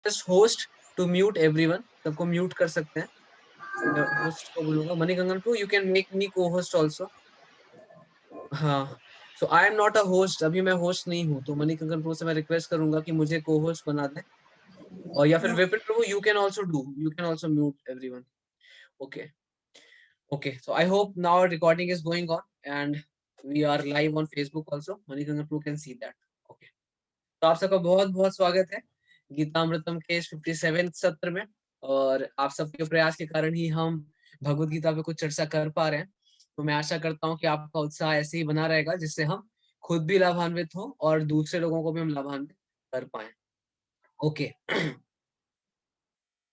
Request host to mute everyone, सबको mute कर सकते हैं। मैं होस्ट को बोलूंगा Manikangan Prabhu, you can make me co-host also. हाँ, so I am not a host, अभी मैं होस्ट नहीं हूँ, तो मणिकंगन प्रो से मैं रिक्वेस्ट करूंगा कि मुझे को होस्ट बना दें। और या फिर Vipin Prabhu, you can also do, you can also mute everyone. Okay okay, so I hope now recording is going on and we are live on Facebook also, Manikangan Prabhu can see that. Okay, तो आप सबका बहुत बहुत स्वागत है गीतामृतम के 57वें सत्र में। और आप सबके प्रयास के कारण ही हम भगवत गीता पे कुछ चर्चा कर पा रहे हैं। तो मैं आशा करता हूँ कि आपका उत्साह ऐसे ही बना रहेगा, जिससे हम खुद भी लाभान्वित हो और दूसरे लोगों को भी हम लाभान्वित कर पाए। ओके,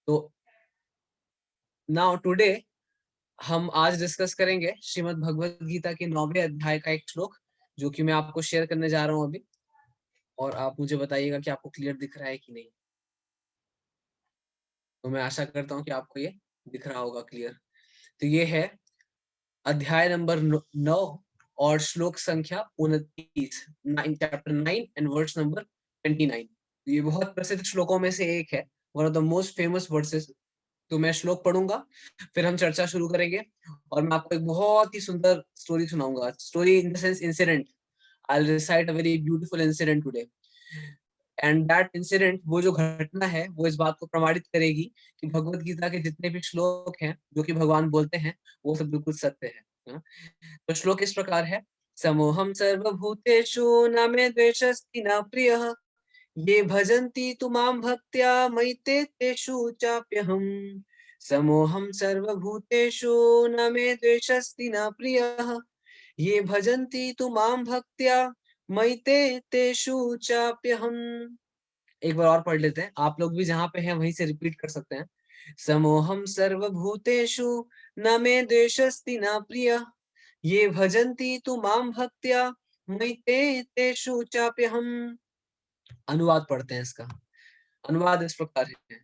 तो नाउ टुडे हम आज डिस्कस करेंगे श्रीमद् भगवत गीता के 9वें अध्याय का एक श्लोक, जो कि मैं आपको शेयर करने जा रहा हूँ अभी। और आप मुझे बताइएगा कि आपको क्लियर दिख रहा है कि नहीं। तो मैं आशा करता हूँ कि आपको ये दिख रहा होगा क्लियर। तो ये है अध्याय नंबर 9 और श्लोक संख्या 29, चैप्टर 9 एंड वर्स नंबर 29। ये बहुत प्रसिद्ध श्लोकों में से एक है, one of the most famous versus. तो मैं श्लोक पढ़ूंगा, फिर हम चर्चा शुरू करेंगे। और मैं आपको एक बहुत ही सुंदर स्टोरी सुनाऊंगा, story in the sense incident. I will recite a very beautiful incident today. And that incident, वो जो घटना है, वो इस बात को प्रमाणित करेगी कि भगवत गीता के जितने भी श्लोक हैं जो कि भगवान बोलते हैं, वो सब बिल्कुल सत्य है। तो श्लोक इस प्रकार है। समोहम सर्वभूतेषु न मे द्वेषस्ति न प्रियः, ये भजन्ति तु मां भक्त्या मयि ते तेषु चाप्यहम्। समोहम सर्वभूतेषु न मे द्वेषस्ति न प्रियः, ये भजन्ति तु मां भक्त्या मयि ते तेषु चाप्यहम्। एक बार और पढ़ लेते हैं, आप लोग भी जहां पे हैं वहीं से रिपीट कर सकते हैं। समोहम सर्वभूतेषु न मे द्वेषस्ति न प्रियः, ये भजन्ति तु मां भक्त्या मयि ते तेषु चाप्यहम्। अनुवाद पढ़ते हैं इसका। अनुवाद इस प्रकार है।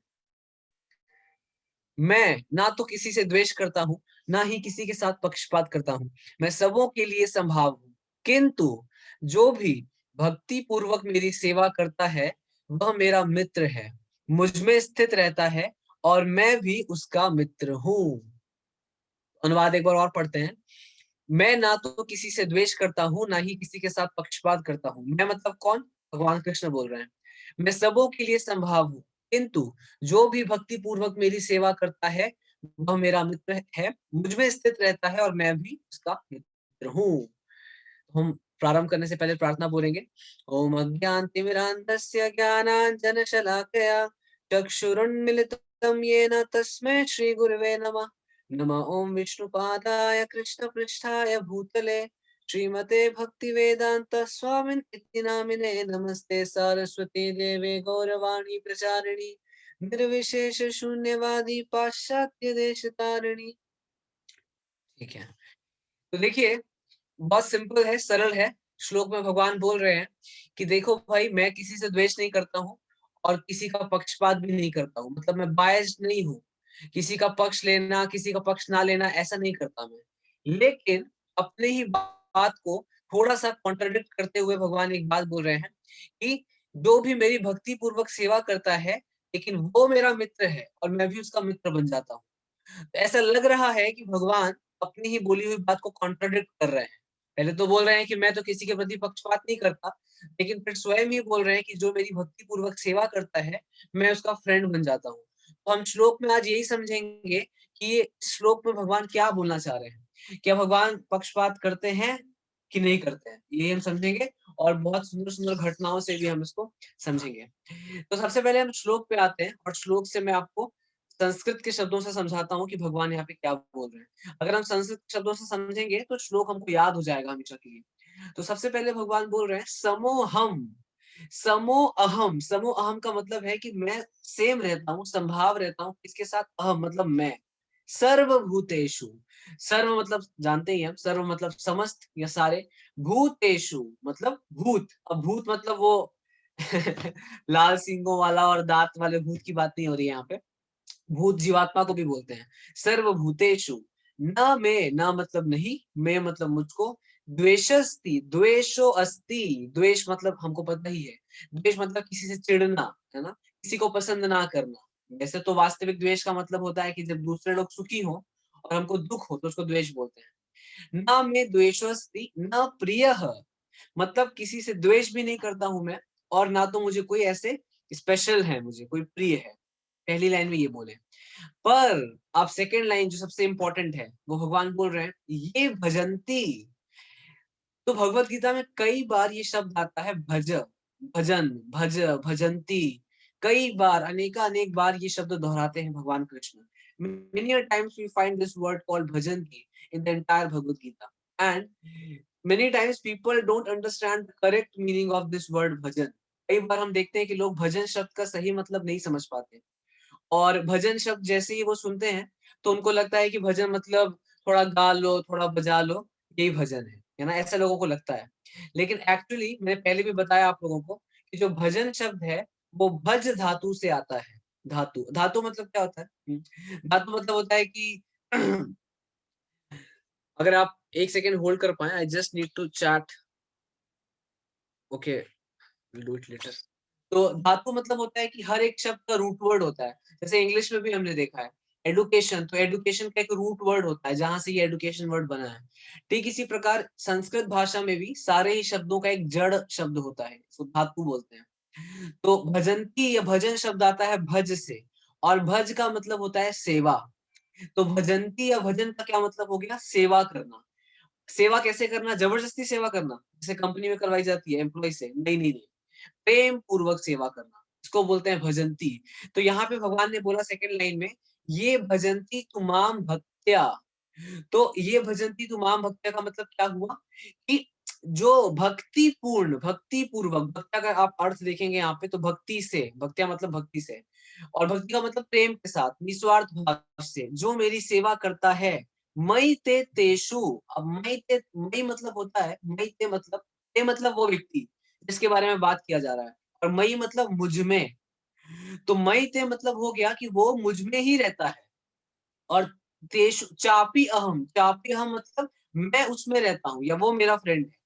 मैं ना तो किसी से द्वेष करता हूँ, ना ही किसी के साथ पक्षपात करता हूँ। मैं सबों के लिए संभाव हूँ, किंतु जो भी भक्ति पूर्वक मेरी सेवा करता है, वह मेरा मित्र है, मुझ में स्थित रहता है और मैं भी उसका मित्र हूँ। अनुवाद एक बार और पढ़ते हैं। मैं ना तो किसी से द्वेष करता हूँ, ना ही किसी के साथ पक्षपात करता हूँ। मैं मतलब कौन? भगवान कृष्ण बोल रहे हैं। मैं सबों के लिए संभाव हूँ, किंतु जो भी भक्ति पूर्वक मेरी सेवा करता है, वह मेरा मित्र है, मुझ में स्थित रहता है और मैं भी उसका मित्र हूँ। हम प्रारंभ करने से पहले प्रार्थना बोलेंगे। ओम अज्ञानतिमिरान्धस्य ज्ञानाञ्जनशलाकया चक्षुरुन्मिलितं येन तस्मै श्रीगुरवे नमः। नमः ओम विष्णुपादाय कृष्णपृष्ठाय भूतले श्रीमते भक्तिवेदांत स्वामिन् इति नामिने। नमस्ते सरस्वती देवे गौरवाणी प्रचारिणी निर्विशेष शून्यवादी पाश्चात्य देश तारिणी। ठीक है, तो देखिए बहुत सिंपल है, सरल है। श्लोक में भगवान बोल रहे हैं कि देखो भाई, मैं किसी से द्वेष नहीं करता हूँ और किसी का पक्षपात भी नहीं करता हूँ, मतलब मैं बायस्ड नहीं हूँ। किसी का पक्ष लेना, किसी का पक्ष ना लेना, ऐसा नहीं करता मैं। लेकिन अपने ही बात को थोड़ा सा कॉन्ट्रडिक्ट करते हुए भगवान एक बात बोल रहे हैं कि जो भी मेरी भक्ति पूर्वक सेवा करता है, लेकिन वो मेरा मित्र है और मैं भी उसका मित्र बन जाता हूँ। तो ऐसा लग रहा है कि भगवान अपनी ही बोली हुई बात को कॉन्ट्रडिक्ट कर रहे हैं। पहले तो बोल रहे हैं कि मैं तो किसी के प्रति पक्षपात नहीं करता, लेकिन फिर स्वयं ही बोल रहे हैं कि जो मेरी भक्ति पूर्वक सेवा करता है, मैं उसका फ्रेंड बन जाता हूँ। तो हम श्लोक में आज यही समझेंगे कि ये श्लोक में भगवान क्या बोलना चाह रहे हैं। क्या भगवान पक्षपात करते हैं कि नहीं करते हैं, ये हम समझेंगे। और बहुत सुंदर सुंदर घटनाओं से भी हम इसको समझेंगे। तो सबसे पहले हम श्लोक पे आते हैं और श्लोक से मैं आपको संस्कृत के शब्दों से समझाता हूँ कि भगवान यहाँ पे क्या बोल रहे हैं। अगर हम संस्कृत शब्दों से समझेंगे तो श्लोक हमको याद हो जाएगा हमेशा के लिए। तो सबसे पहले भगवान बोल रहे हैं समोहम, समो अहम। समो अहम का मतलब है कि मैं सेम रहता हूँ, संभाव रहता हूँ। इसके साथ अहम मतलब मैं। सर्वभूतेषु, सर्व मतलब जानते ही हम, सर्व मतलब समस्त या सारे। भूतेषु मतलब भूत। अब भूत मतलब वो लाल सींगों वाला और दांत वाले भूत की बात नहीं हो रही है यहाँ पे। भूत जीवात्मा को भी बोलते हैं। सर्वभूतेषु, न में, न मतलब नहीं, में मतलब मुझको। द्वेषस्ति, द्वेषो अस्ति, द्वेष मतलब हमको पता ही है। द्वेष मतलब किसी से चिढ़ना, है ना। किसी को पसंद ना करना। वैसे तो वास्तविक द्वेष का मतलब होता है कि जब दूसरे लोग सुखी हो और हमको दुख हो तो उसको द्वेष बोलते हैं। ना मैं द्वेषोस्ति न प्रियः, मतलब किसी से द्वेष भी नहीं करता हूं मैं, और ना तो मुझे कोई ऐसे स्पेशल है, मुझे कोई प्रिय है। पहली लाइन में ये बोले। पर अब सेकंड लाइन जो सबसे इंपॉर्टेंट है, वो भगवान बोल रहे हैं, ये भजंती। तो भगवत गीता में कई बार ये शब्द आता है भज, भजन, भज, भजंती। कई बार, अनेक बार ये शब्द दोहराते हैं भगवान Krishna. Many a times we find this word called bhajanti in the entire Bhagavad Gita, and many times people don't understand the correct meaning of this word bhajan. कई बार हम देखते हैं कि लोग भजन शब्द का सही मतलब नहीं समझ पाते, और भजन शब्द जैसे ही वो सुनते हैं तो उनको लगता है कि भजन मतलब थोड़ा गा लो, थोड़ा बजा लो, यही भजन है ना, ऐसा लोगों को लगता है। लेकिन एक्चुअली मैंने पहले भी बताया आप लोगों को कि जो भजन शब्द है वो भज धातु से आता है। धातु, धातु मतलब क्या होता है? धातु मतलब होता है कि अगर आप एक सेकेंड होल्ड कर पाए, I just need to chat. Okay, will do it later. तो धातु मतलब होता है कि हर एक शब्द का रूट वर्ड होता है। जैसे इंग्लिश में भी हमने देखा है एडुकेशन, तो एडुकेशन का एक रूट वर्ड होता है जहां से ये एडुकेशन वर्ड बना है। ठीक इसी प्रकार संस्कृत भाषा में भी सारे ही शब्दों का एक जड़ शब्द होता है, इसको धातु बोलते हैं। तो भजंती या भजन शब्द आता है भज से, और भज का मतलब होता है सेवा। तो भजंती या भजन का क्या मतलब हो गया? सेवा करना। सेवा कैसे करना? जबरदस्ती सेवा करना जैसे कंपनी में करवाई जाती है एम्प्लॉय से? नहीं नहीं नहीं, प्रेम पूर्वक सेवा करना, इसको बोलते हैं भजंती। तो यहाँ पे भगवान ने बोला सेकंड लाइन में, ये भजंती तुमाम भक्त्या। तो ये भजंती तुमाम भक्त्या का मतलब क्या हुआ कि जो भक्ति पूर्वक, भक्त्या का आप अर्थ देखेंगे यहाँ पे तो भक्ति से, भक्त्या मतलब भक्ति से, और भक्ति का मतलब प्रेम के साथ, निस्वार्थ भाव से जो मेरी सेवा करता है। मई ते तेषु, अब मई मतलब होता है, मई ते मतलब वो व्यक्ति जिसके बारे में बात किया जा रहा है, और मई मतलब मुझ में। तो मई ते मतलब हो गया कि वो मुझ में ही रहता है, और तेषु चापी अहम मतलब मैं उसमें रहता हूँ या वो मेरा फ्रेंड है।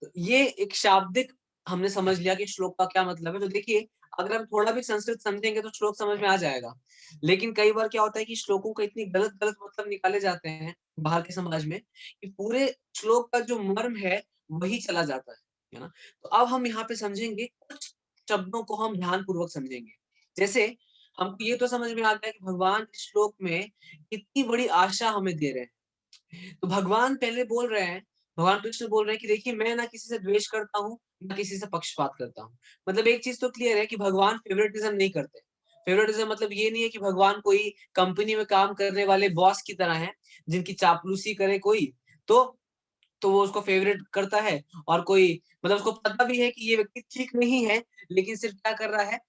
तो ये एक शाब्दिक हमने समझ लिया कि श्लोक का क्या मतलब है। तो देखिए, अगर हम थोड़ा भी संस्कृत समझेंगे तो श्लोक समझ में आ जाएगा। लेकिन कई बार क्या होता है कि श्लोकों का इतनी गलत गलत मतलब निकाले जाते हैं बाहर के समाज में कि पूरे श्लोक का जो मर्म है वही चला जाता है ना। तो अब हम यहाँ पे समझेंगे, कुछ शब्दों को हम ध्यान पूर्वक समझेंगे। जैसे हमको ये तो समझ में आ गया कि भगवान इस श्लोक में कितनी बड़ी आशा हमें दे रहे हैं। तो भगवान पहले बोल रहे हैं, भगवान कृष्ण बोल रहे हैं कि देखिए, मैं ना किसी से द्वेष करता हूँ, ना किसी से पक्षपात करता हूँ। मतलब एक चीज तो क्लियर है कि भगवान फेवरेटिज्म नहीं करते। फेवरेटिज्म मतलब ये नहीं है कि भगवान कोई कंपनी में काम करने वाले बॉस की तरह है, जिनकी चापलूसी करे कोई तो वो उसको फेवरेट करता है, और कोई मतलब उसको पता भी है कि ये व्यक्ति ठीक नहीं है, लेकिन सिर्फ क्या कर रहा है,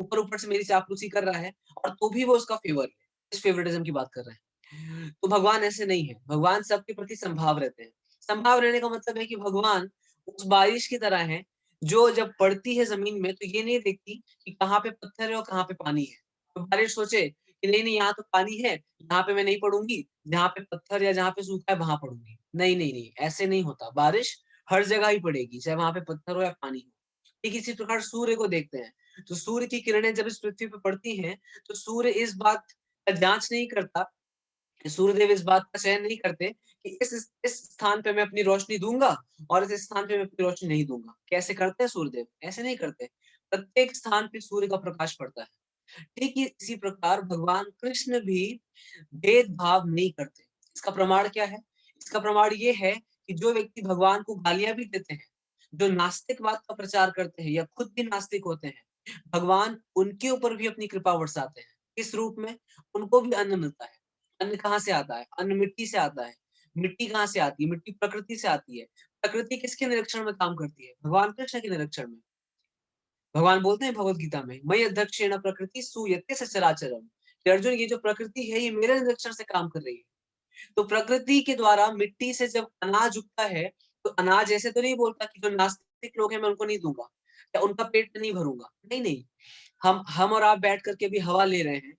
ऊपर ऊपर से मेरी चापलूसी कर रहा है, और तो भी वो उसका फेवर है। इस फेवरेटिज्म की बात कर रहे हैं। तो भगवान ऐसे नहीं है, भगवान सबके प्रति संभाव रहते हैं। संभाव रहने का मतलब है कि भगवान उस बारिश की तरह है जो जब पड़ती है जमीन में तो ये नहीं देखती कि कहाँ पे पत्थर है और कहाँ पे पानी है। तो बारिश सोचे कि नहीं नहीं, यहाँ तो पानी है, यहाँ पे मैं नहीं पड़ूंगी, जहाँ पे पत्थर या जहाँ पे सूखा है वहां पड़ूंगी। नहीं नहीं नहीं, ऐसे नहीं होता। बारिश हर जगह ही पड़ेगी, चाहे वहां पे पत्थर हो या पानी हो। ठीक इसी प्रकार सूर्य को देखते हैं, तो सूर्य की किरणें जब इस पृथ्वी पर पड़ती हैं तो सूर्य इस बात का जांच नहीं करता, सूर्यदेव इस बात का चयन नहीं करते कि इस स्थान पे मैं अपनी रोशनी दूंगा और इस स्थान पे मैं अपनी रोशनी नहीं दूंगा। कैसे करते हैं सूर्यदेव? ऐसे नहीं करते। प्रत्येक स्थान पे सूर्य का प्रकाश पड़ता है। ठीक ही इसी प्रकार भगवान कृष्ण भी भेदभाव नहीं करते। इसका प्रमाण क्या है? इसका प्रमाण ये है कि जो व्यक्ति भगवान को गालियां भी देते हैं, जो नास्तिकवाद का प्रचार करते हैं या खुद भी नास्तिक होते हैं, भगवान उनके ऊपर भी अपनी कृपा बरसाते हैं। किस रूप में? उनको भी अन्न मिलता है। अन्न कहाँ से आता है? अन्न मिट्टी से आता है। मिट्टी कहाँ से आती है? मिट्टी प्रकृति से आती है। प्रकृति किसके निरीक्षण में काम करती है? भगवान कृष्ण के निरीक्षण में। भगवान बोलते हैं भगवत गीता में, मयि अध्यक्षेण प्रकृति सूयते सचराचरम, कि अर्जुन ये जो प्रकृति है ये मेरे निरीक्षण से काम कर रही है। तो प्रकृति के द्वारा मिट्टी से जब अनाज उगता है तो अनाज ऐसे तो नहीं बोलता कि जो नास्तिक लोग हैं मैं उनको नहीं दूंगा या उनका पेट नहीं भरूंगा। नहीं नहीं, हम और आप बैठ करके भी हवा ले रहे हैं।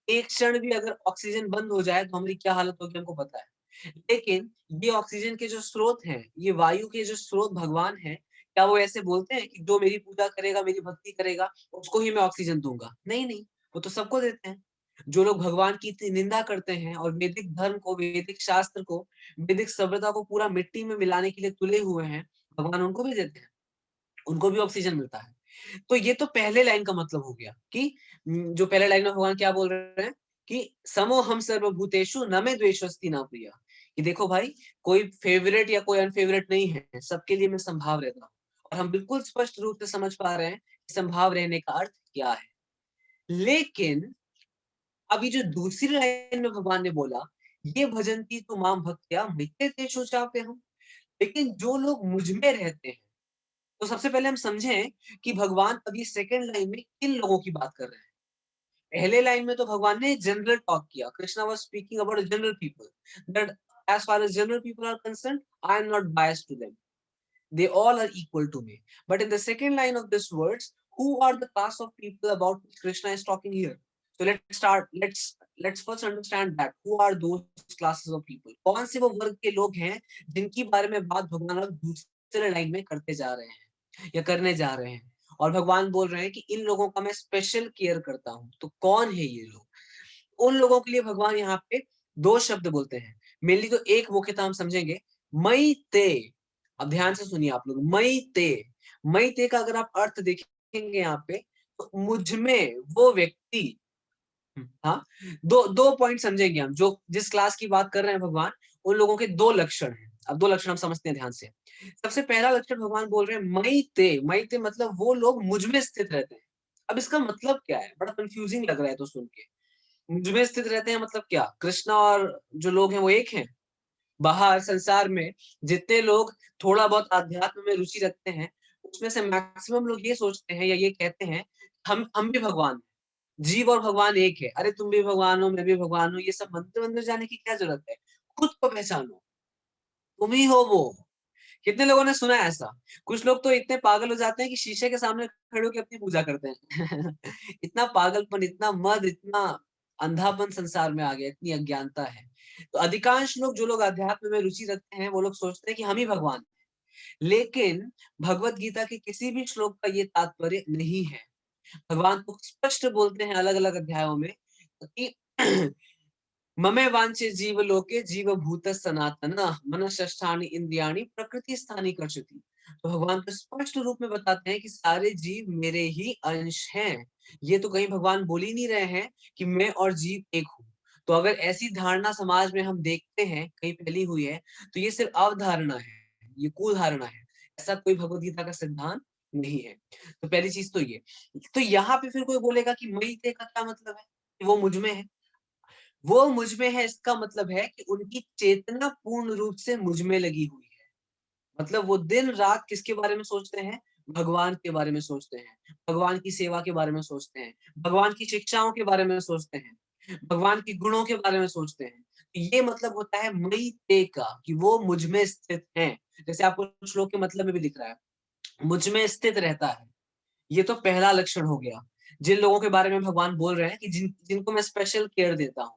एक क्षण भी अगर ऑक्सीजन बंद हो जाए तो हमारी क्या हालत होगी हमको पता है। लेकिन ये ऑक्सीजन के जो स्रोत हैं, ये वायु के जो स्रोत भगवान हैं, क्या वो ऐसे बोलते हैं कि जो मेरी पूजा करेगा, मेरी भक्ति करेगा, उसको ही मैं ऑक्सीजन दूंगा? नहीं नहीं, वो तो सबको देते हैं। जो लोग भगवान की निंदा करते हैं और वैदिक धर्म को, वैदिक शास्त्र को, वैदिक सभ्यता को पूरा मिट्टी में मिलाने के लिए तुले हुए हैं, भगवान उनको भी देते हैं, उनको भी ऑक्सीजन मिलता है। तो ये तो पहले लाइन का मतलब हो गया कि जो पहले लाइन में भगवान क्या बोल रहे हैं कि समो हम सर्वभूतेषु न मे द्वेषोस्ति न प्रिय। कि देखो भाई, कोई फेवरेट या कोई अनफेवरेट नहीं है, सबके लिए मैं संभाव रहता हूँ। और हम बिल्कुल स्पष्ट रूप से समझ पा रहे हैं कि संभाव रहने का अर्थ क्या है। लेकिन अभी जो दूसरी लाइन में भगवान ने बोला, ये भजंती तो माम भक्त्या मय्ये तेषु चाप्यहम्। लेकिन जो लोग मुझ में रहते हैं, तो सबसे पहले हम समझें कि भगवान अभी सेकंड लाइन में किन लोगों की बात कर रहे हैं। पहले लाइन में तो भगवान ने जनरल टॉक किया, Krishna was speaking about general people, that as far as general people are concerned, I am not biased to them, they all are equal to me. But in the second line of this words, who are the class of people about which Krishna is talking here? So let's first understand that who are those classes of people, कौन से वो वर्ग के लोग हैं जिनकी बारे में बात भगवान अब दूसरे लाइन में करते जा रहे हैं या करने जा रहे हैं। और भगवान बोल रहे हैं कि इन लोगों का मैं स्पेशल केयर करता हूं। तो कौन है ये लोग? उन लोगों के लिए भगवान यहाँ पे दो शब्द बोलते हैं। मेनली तो एक मुख्यतः हम समझेंगे, मई ते। अब ध्यान से सुनिए आप लोग, मई ते। मई ते का अगर आप अर्थ देखेंगे यहाँ पे, तो मुझ में वो व्यक्ति, हाँ, दो दो पॉइंट समझेंगे हम। जो जिस क्लास की बात कर रहे हैं भगवान, उन लोगों के दो लक्षण हैं। अब दो लक्षण हम समझते हैं ध्यान से। सबसे पहला लक्षण भगवान बोल रहे हैं मई ते। मई ते मतलब वो लोग मुझ में स्थित रहते हैं। अब इसका मतलब क्या है? बड़ा कंफ्यूजिंग लग रहा है तो सुन के। मुझ में स्थित रहते हैं मतलब क्या? कृष्णा और जो लोग हैं वो एक हैं? बाहर संसार में जितने लोग थोड़ा बहुत अध्यात्म में रुचि रखते हैं, उसमें से मैक्सिमम लोग ये सोचते हैं या ये कहते हैं, हम भी भगवान हैं। जीव और भगवान एक है। अरे तुम भी भगवान हो, मैं भी भगवान हूँ, ये सब मंदिर मंदिर जाने की क्या जरूरत है? खुद को पहचानो, तुम ही हो वो। कितने लोगों ने सुना है ऐसा? कुछ लोग तो इतने पागल हो जाते हैं कि शीशे के सामने खड़े होकर अपनी पूजा करते हैं। इतना पागलपन, इतना मद, इतना अंधापन संसार में आ गया, इतनी अज्ञानता है। तो अधिकांश लोग, जो लोग अध्यात्म में रुचि रखते हैं, वो लोग सोचते हैं कि हम ही भगवान हैं। लेकिन भगवत गीता के किसी भी श्लोक का ये तात्पर्य नहीं है। भगवान तो स्पष्ट बोलते हैं अलग अलग अध्यायों में कि ममे वांछे जीव लोके जीव भूत सनातन मनष्ठानि इंद्रियाणि प्रकृति स्थानी कर्षति। तो भगवान तो स्पष्ट रूप में बताते हैं कि सारे जीव मेरे ही अंश हैं। ये तो कहीं भगवान बोल ही नहीं रहे हैं कि मैं और जीव एक हूँ। तो अगर ऐसी धारणा समाज में हम देखते हैं कहीं फैली हुई है, तो ये सिर्फ अवधारणा है, ये कुधारणा है। ऐसा कोई भगवत गीता का सिद्धांत नहीं है। तो पहली चीज तो ये। तो यहाँ पे फिर कोई बोलेगा कि मई ते का क्या मतलब है? कि वो मुझ में है। वो मुझ में है इसका मतलब है कि उनकी चेतना पूर्ण रूप से मुझ में लगी हुई है। मतलब वो दिन रात किसके बारे में सोचते हैं? भगवान के बारे में सोचते हैं, भगवान की सेवा के बारे में सोचते हैं, भगवान की शिक्षाओं के बारे में सोचते हैं, भगवान के गुणों के बारे में सोचते हैं। तो ये मतलब होता है मई ते का, कि वो मुझ में स्थित है। जैसे आपको श्लोक के मतलब में भी दिख रहा है, मुझ में स्थित रहता है। ये तो पहला लक्षण हो गया। जिन लोगों के बारे में भगवान बोल रहे हैं कि जिनको मैं स्पेशल केयर देता हूँ,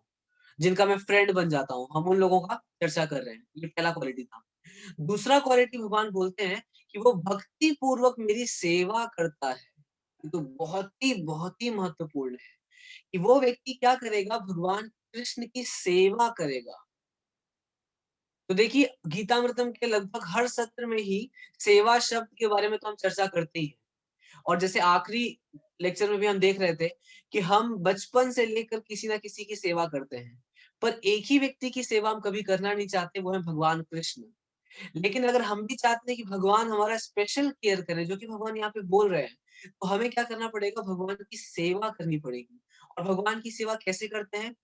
जिनका मैं फ्रेंड बन जाता हूँ, हम उन लोगों का चर्चा कर रहे हैं। ये पहला क्वालिटी था। दूसरा क्वालिटी भगवान बोलते हैं कि वो भक्ति पूर्वक मेरी सेवा करता है। ये तो बहुत ही महत्वपूर्ण है कि वो व्यक्ति क्या करेगा? भगवान कृष्ण की सेवा करेगा। तो देखिए, गीतामृतम के लगभग हर सत्र में ही सेवा शब्द के बारे में तो हम चर्चा करते ही हैं। और जैसे आखिरी लेक्चर में भी हम देख रहे थे कि हम बचपन से लेकर किसी ना किसी की सेवा करते हैं, पर एक ही व्यक्ति की सेवा हम कभी करना नहीं चाहते, वो है भगवान कृष्ण। लेकिन अगर हम भी चाहते हैं कि भगवान हमारा स्पेशल केयर करे, जो कि भगवान यहाँ पे बोल रहे हैं, तो हमें क्या करना पड़ेगा? भगवान की सेवा करनी पड़ेगी। और भगवान की सेवा कैसे करते हैं?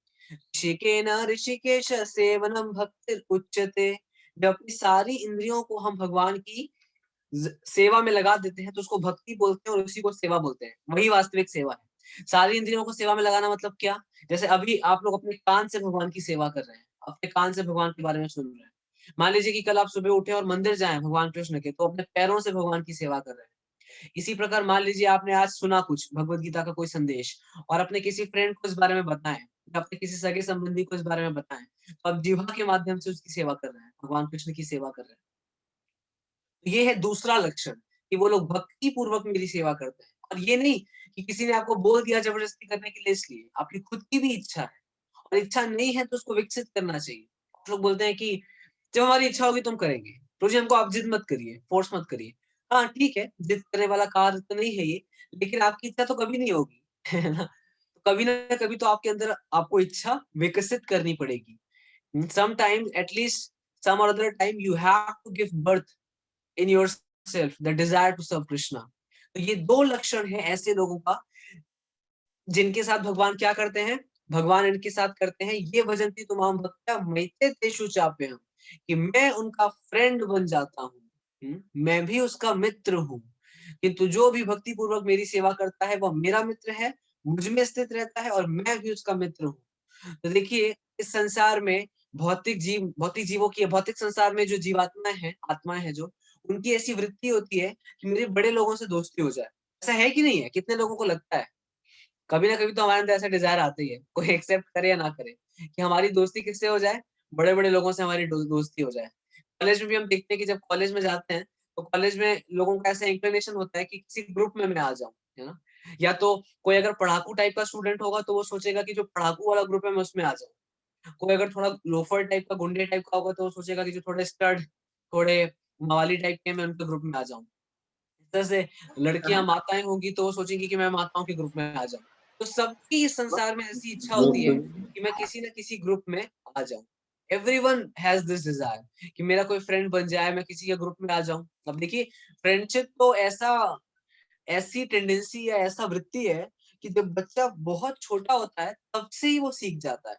ऋषिकेन ऋषिकेश सेवनम भक्ति उच्यते। जब अपनी सारी इंद्रियों को हम भगवान की सेवा में लगा देते हैं, तो उसको भक्ति बोलते हैं और उसी को सेवा बोलते हैं। वही वास्तविक सेवा है। सारी इंद्रियों को सेवा में लगाना मतलब क्या? जैसे अभी आप लोग अपने कान से भगवान की सेवा कर रहे हैं, अपने कान से भगवान के बारे में सुन रहे हैं। मान लीजिए कि कल आप सुबह उठे और मंदिर जाएं भगवान कृष्ण के, तो अपने पैरों से भगवान की सेवा कर रहे हैं। इसी प्रकार मान लीजिए आपने आज सुना कुछ भगवत गीता का कोई संदेश, और अपने किसी फ्रेंड को इस बारे में बताएं, या अपने किसी सगे संबंधी को इस बारे में बताएं, तो आप जीवा के माध्यम से उसकी सेवा कर रहे हैं, भगवान कृष्ण की सेवा कर रहे हैं। ये है दूसरा लक्षण, कि वो लोग भक्ति पूर्वक मेरी सेवा करते हैं। और ये नहीं कि किसी ने आपको बोल दिया जबरदस्ती करने के लिए इसलिए, आपकी खुद की भी इच्छा है और इच्छा नहीं है तो उसको विकसित करना चाहिए। कुछ लोग बोलते हैं कि जब हमारी इच्छा होगी तो हम करेंगे, तो जी हमको आप जिद मत करिए, फोर्स मत करिए। हाँ, ठीक है, जिद करने वाला कार्य तो नहीं है ये, लेकिन आपकी इच्छा तो कभी नहीं होगी, है ना? तो कभी ना कभी तो आपके अंदर आपको इच्छा विकसित करनी पड़ेगी। Sometimes, at least some or other time, you have to give birth in yourself the desire to serve Krishna. तो ये दो लक्षण है ऐसे लोगों का जिनके साथ भगवान क्या करते हैं, भगवान इनके साथ करते हैं ये भजन्ति तुमाम भक्त्या मैते तेषु चाप्यहम्, कि मैं उनका फ्रेंड बन जाता हूँ। मैं भी उसका मित्र हूँ, किंतु जो भी भक्ति पूर्वक मेरी सेवा करता है वह मेरा मित्र है, मुझ में स्थित रहता है और मैं भी उसका मित्र हूँ। तो देखिए इस संसार में भौतिक जीवों की भौतिक संसार में जो जीवात्माएं हैं, आत्माएं हैं जो, उनकी ऐसी वृत्ति होती है कि मेरे बड़े लोगों से दोस्ती हो जाए। ऐसा है कि नहीं है? कितने लोगों को लगता है? कभी ना कभी तो हमारे अंदर ऐसा डिजायर आता ही है, कोई एक्सेप्ट करे या ना करे, कि हमारी दोस्ती किससे हो जाए, बड़े बड़े लोगों से हमारी दोस्ती हो जाए। कॉलेज में भी हम देखते हैं कि जब कॉलेज में जाते हैं तो कॉलेज में लोगों का ऐसा इंक्लिनेशन होता है कि किसी ग्रुप में मैं आ जाऊं, है ना? या तो कोई अगर पढ़ाकू टाइप का स्टूडेंट होगा तो वो सोचेगा कि जो पढ़ाकू वाला ग्रुप है मैं उसमें आ जाऊं। कोई अगर थोड़ा लोफर टाइप का, गुंडे टाइप का होगा तो वो सोचेगा कि जो थोड़े स्टड, थोड़े मवाली टाइप के, मैं उनके ग्रुप में आ जाऊं। इस तरह से लड़कियां माताएं होंगी तो वो सोचेंगी कि मैं माताओं के ग्रुप में आ जाऊं। तो सबकी इस संसार में ऐसी इच्छा होती है कि मैं किसी न किसी ग्रुप में आ जाऊं। एवरीवन हैज दिस डिजायर कि मेरा कोई फ्रेंड बन जाए, मैं किसी के ग्रुप में आ जाऊं। अब देखिए फ्रेंडशिप तो ऐसी टेंडेंसी या ऐसा वृत्ति है कि जब बच्चा बहुत छोटा होता है तब से ही वो सीख जाता है।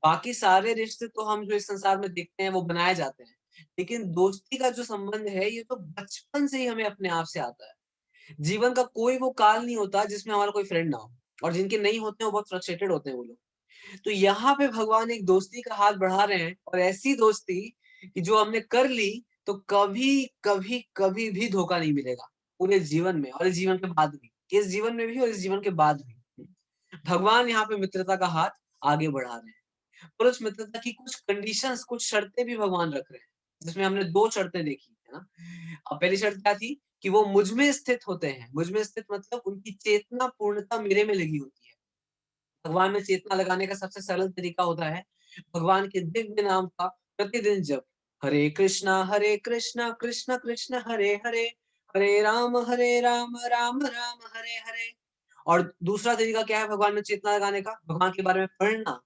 बाकी सारे रिश्ते तो हम जो इस संसार में देखते हैं वो बनाए जाते हैं, लेकिन दोस्ती का जो संबंध है ये तो बचपन से ही हमें अपने आप से आता है। जीवन का कोई वो काल नहीं होता जिसमें हमारा कोई फ्रेंड ना हो, और जिनके नहीं होते हैं वो बहुत फ्रस्ट्रेटेड होते हैं वो लोग। तो यहाँ पे भगवान एक दोस्ती का हाथ बढ़ा रहे हैं, और ऐसी दोस्ती कि जो हमने कर ली तो कभी कभी कभी भी धोखा नहीं मिलेगा पूरे जीवन में, और इस जीवन के बाद भी, इस जीवन में भी और इस जीवन के बाद भी। भगवान यहाँ पे मित्रता का हाथ आगे बढ़ा रहे हैं, और उस मित्रता की कुछ कंडीशंस, कुछ शर्तें भी भगवान रख रहे हैं, जिसमें हमने दो शर्तें देखी है ना। अब पहली शर्त क्या थी कि वो मुझ में स्थित होते हैं। मुझ में स्थित मतलब उनकी चेतना पूर्णता मेरे में लगी होती है। भगवान में चेतना लगाने का सबसे सरल तरीका होता है भगवान के दिव्य नाम का प्रतिदिन जप। हरे कृष्णा कृष्ण कृष्ण हरे हरे, हरे राम राम राम हरे हरे। और दूसरा तरीका क्या है भगवान में चेतना लगाने का? भगवान के बारे में पढ़ना।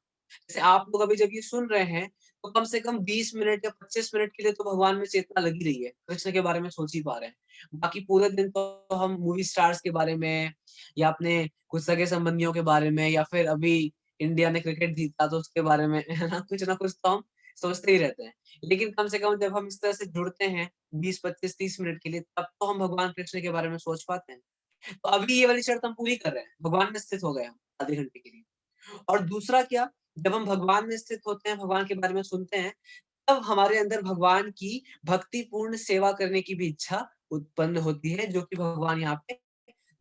जैसे आप लोग अभी जब ये सुन रहे हैं तो कम से कम 20 मिनट या 25 मिनट के लिए तो भगवान में चेतना लगी रही है, कृष्ण के बारे में सोच ही पा रहे हैं। बाकी पूरे दिन तो हम मूवी स्टार्स के बारे में, या अपने कुछ सगे संबंधियों के बारे में, या फिर अभी इंडिया ने क्रिकेट जीता तो उसके बारे में, है ना कुछ तो हम सोचते ही रहते हैं। लेकिन कम से कम जब हम इस तरह से जुड़ते हैं 20 25 30 मिनट के लिए, तब तो हम भगवान कृष्ण के बारे में सोच पाते हैं। तो अभी ये वाली शर्त हम पूरी कर रहे हैं, भगवान में स्थित हो गए हम आधे घंटे के लिए। और दूसरा क्या, जब हम भगवान में स्थित होते हैं, भगवान के बारे में सुनते हैं, तब हमारे अंदर भगवान की भक्तिपूर्ण सेवा करने की भी इच्छा उत्पन्न होती है, जो कि भगवान यहाँ पे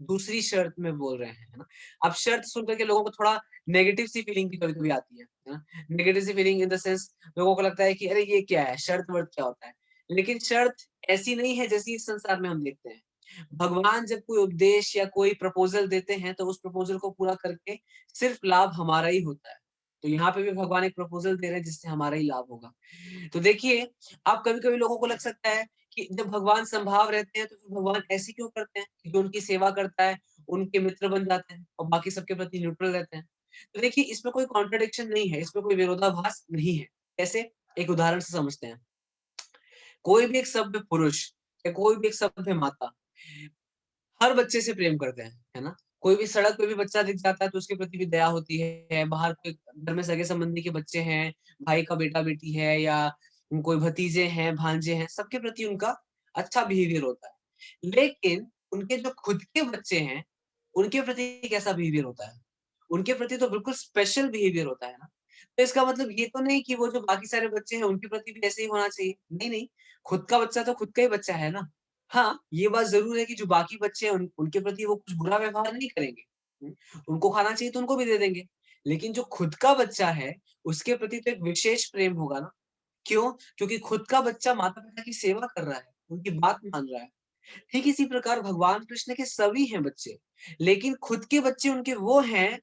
दूसरी शर्त में बोल रहे हैं, है ना। अब शर्त सुन करके लोगों को थोड़ा नेगेटिव सी फीलिंग भी कभी कभी आती है ना। नेगेटिव सी फीलिंग इन द सेंस, लोगों को लगता है कि अरे ये क्या है, शर्त वर्त क्या होता है। लेकिन शर्त ऐसी नहीं है जैसी इस संसार में हम देखते हैं। भगवान जब कोई उपदेश या कोई प्रपोजल देते हैं तो उस प्रपोजल को पूरा करके सिर्फ लाभ हमारा ही होता है। तो यहाँ पे भी भगवान एक प्रपोजल दे रहे हैं जिससे हमारा ही लाभ होगा। तो देखिए, आप कभी कभी लोगों को लग सकता है कि जब भगवान संभाव रहते हैं तो फिर भगवान ऐसे क्यों करते हैं कि जो उनकी सेवा करता है उनके मित्र बन जाते हैं और बाकी सबके प्रति न्यूट्रल रहते हैं। तो देखिए इसमें कोई कॉन्ट्रडिक्शन नहीं है, इसमें कोई विरोधाभास नहीं है। कैसे? एक उदाहरण से समझते हैं। कोई भी एक सभ्य पुरुष या कोई भी एक सभ्य माता हर बच्चे से प्रेम करते हैं, है ना। कोई भी सड़क पे भी बच्चा दिख जाता है तो उसके प्रति भी दया होती है। बाहर कोई घर में सगे संबंधी के बच्चे हैं, भाई का बेटा बेटी है, या कोई भतीजे हैं, भांजे हैं, सबके प्रति उनका अच्छा बिहेवियर होता है। लेकिन उनके जो खुद के बच्चे हैं उनके प्रति कैसा बिहेवियर होता है? उनके प्रति तो बिल्कुल स्पेशल बिहेवियर होता है ना। तो इसका मतलब ये तो नहीं कि वो जो बाकी सारे बच्चे हैं उनके प्रति भी ऐसे ही होना चाहिए। नहीं नहीं, खुद का बच्चा तो खुद का ही बच्चा है ना। हाँ, ये बात ज़रूर है कि जो बाकी बच्चे हैं उनके प्रति वो कुछ बुरा व्यवहार नहीं करेंगे। हुँ, उनको खाना चाहिए तो उनको भी दे देंगे। लेकिन जो खुद का बच्चा है, उसके प्रति तो एक विशेष प्रेम होगा ना। क्यों? क्योंकि खुद का बच्चा माता-पिता की सेवा कर रहा है, उनकी बात मान रहा है। ठीक इसी प्रकार भगवान कृष्ण के सभी हैं बच्चे, लेकिन खुद के बच्चे उनके वो हैं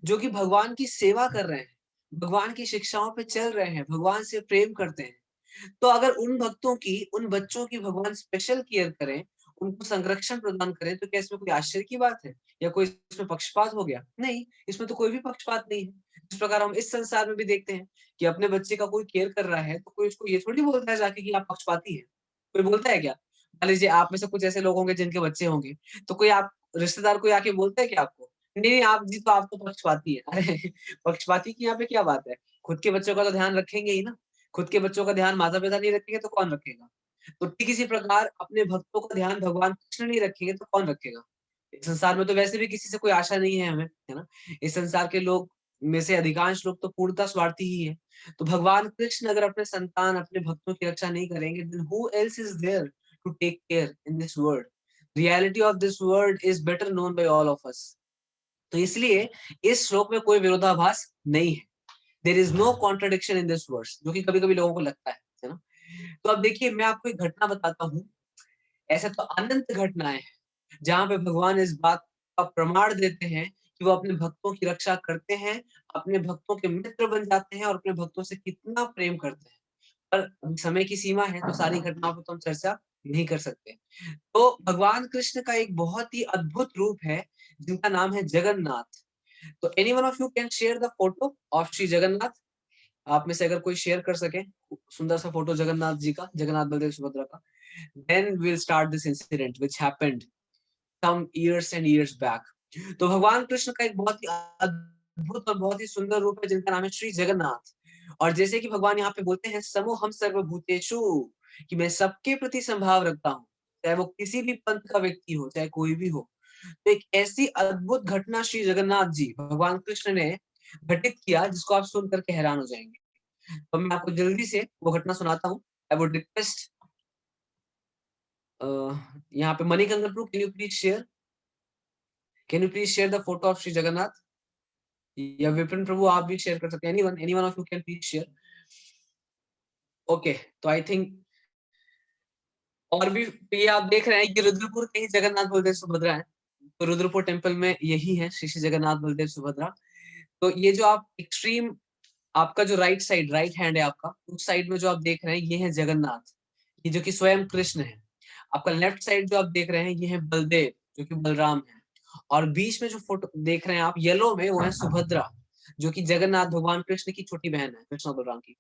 जो कि भगवान की सेवा कर रहे हैं, भगवान की शिक्षाओं पे चल रहे हैं, भगवान से प्रेम करते हैं। तो अगर उन भक्तों की, उन बच्चों की भगवान स्पेशल केयर करें, उनको संरक्षण प्रदान करें, तो क्या इसमें कोई आश्चर्य की बात है? या कोई इसमें पक्षपात हो गया? नहीं, इसमें तो कोई भी पक्षपात नहीं है। जिस प्रकार हम इस संसार में भी देखते हैं कि अपने बच्चे का कोई केयर कर रहा है, तो कोई उसको ये थोड़ी बोलता है जाके कि आप पक्षपाती हैं। कोई बोलता है क्या? मान लीजिए आप में से कुछ ऐसे लोग होंगे जिनके बच्चे होंगे, तो कोई आप रिश्तेदार कोई आके बोलता है क्या आपको? नहीं, नहीं आप जी तो आप तो पक्षपाती हैं। अरे! पक्षपाती की यहाँ पे क्या बात है? खुद के बच्चों का तो ध्यान रखेंगे ही ना। खुद के बच्चों का ध्यान माता-पिता नहीं रखेंगे तो कौन रखेगा? तो ठीक इसी प्रकार अपने भक्तों का ध्यान भगवान कृष्ण नहीं रखेंगे तो कौन रखेगा? इस संसार में तो वैसे भी किसी से कोई आशा नहीं है हमें, है ना? इस संसार के लोग में से अधिकांश लोग तो पूर्णतः स्वार्थी ही हैं। तो भगवान कृष्ण अगर अपने संतान, अपने भक्तों की रक्षा नहीं करेंगे, then who else is there to take care in this world? Reality of this world is better known by all of us. तो इसलिए इस श्लोक में कोई विरोधाभास नहीं है। There is no contradiction in this verse, जो कि कभी-कभी लोगों को लगता है ना? तो अब देखिए मैं आपको एक घटना बताता हूँ। ऐसे तो अनंत घटनाएँ हैं, जहाँ पे भगवान इस बात का प्रमाण देते हैं कि वो अपने भक्तों की रक्षा करते हैं, अपने भक्तों के मित्र बन जाते हैं और अपने भक्तों से कितना प्रेम करते हैं। पर समय की सीमा है, तो सारी घटनाओं पे तो हम चर्चा नहीं कर सकते। तो भगवान कृष्ण का एक बहुत ही अद्भुत रूप है, जिनका नाम है जगन्नाथ। तो any one of you can share the photo of Shri Jagannath? आप में से अगर कोई शेयर कर सके सुंदर सा फोटो जगन्नाथ जी का, जगन्नाथ बलदेव सुभद्रा का, then we'll start this incident which happened some years and years back. तो भगवान कृष्ण का एक बहुत ही अद्भुत और बहुत ही सुंदर रूप है जिनका नाम है श्री जगन्नाथ। और जैसे कि भगवान यहाँ पे बोलते हैं समोहम सर्वभूतेषु, कि मैं सबके प्रति संभाव रखता हूँ, चाहे वो किसी भी पंथ का व्यक्ति हो, चाहे कोई भी हो। तो एक ऐसी अद्भुत घटना श्री जगन्नाथ जी भगवान कृष्ण ने घटित किया जिसको आप सुन करके हैरान हो जाएंगे। तो मैं आपको जल्दी से वो घटना सुनाता हूँ। आई वुड रिक्वेस्ट यहाँ पे मनी कंगलप्रू, can you please share the photo of Shri Jagannath? या विपिन प्रभु आप भी शेयर कर सकते हैं, any one of you can please share. Okay, तो आई थिंक और भी ये आप देख रहे हैं कि रुद्रपुर के ही जगन्नाथ बलदेव सुभद्रा है। तो रुद्रपुर टेम्पल में यही है श्री श्री जगन्नाथ बलदेव सुभद्रा। तो ये जो आप एक्सट्रीम, आपका जो राइट हैंड है आपका, उस साइड में जो आप देख रहे हैं ये है जगन्नाथ, ये जो कि स्वयं कृष्ण है। आपका लेफ्ट साइड जो आप देख रहे हैं ये है बलदेव, जो कि बलराम है। और बीच में जो फोटो देख रहे हैं आप येलो में, वो है सुभद्रा, जो कि जगन्नाथ भगवान कृष्ण की छोटी बहन है, कृष्ण और बलराम की।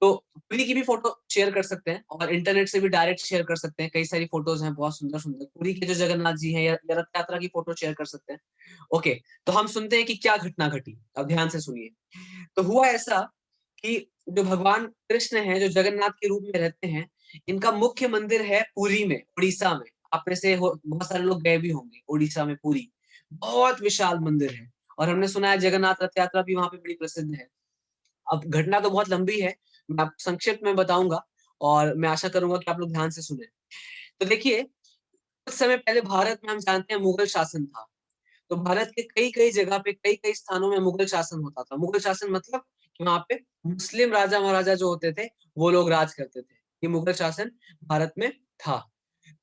तो पुरी की भी फोटो शेयर कर सकते हैं और इंटरनेट से भी डायरेक्ट शेयर कर सकते हैं। कई सारी फोटोज हैं बहुत सुंदर सुंदर, पुरी के जो जगन्नाथ जी हैं या रथ यात्रा की फोटो शेयर कर सकते हैं। ओके, तो हम सुनते हैं कि क्या घटना घटी, अब ध्यान से सुनिए। तो हुआ ऐसा कि जो भगवान कृष्ण हैं, जो जगन्नाथ के रूप में रहते हैं, इनका मुख्य मंदिर है पुरी में, उड़ीसा में। आप में से बहुत सारे लोग गए भी होंगे उड़ीसा में, पुरी बहुत विशाल मंदिर है। और हमने सुना है जगन्नाथ रथ यात्रा भी वहां पे बड़ी प्रसिद्ध है। अब घटना तो बहुत लंबी है, मैं आपको संक्षिप्त में बताऊंगा और मैं आशा करूंगा कि आप लोग ध्यान से सुने। तो देखिए, कुछ समय पहले भारत में हम जानते हैं मुगल शासन था। तो भारत के कई कई जगह पे, कई कई स्थानों में मुगल शासन होता था। मुगल शासन मतलब कि वहां पे मुस्लिम राजा महाराजा जो होते थे वो लोग राज करते थे। ये मुगल शासन भारत में था।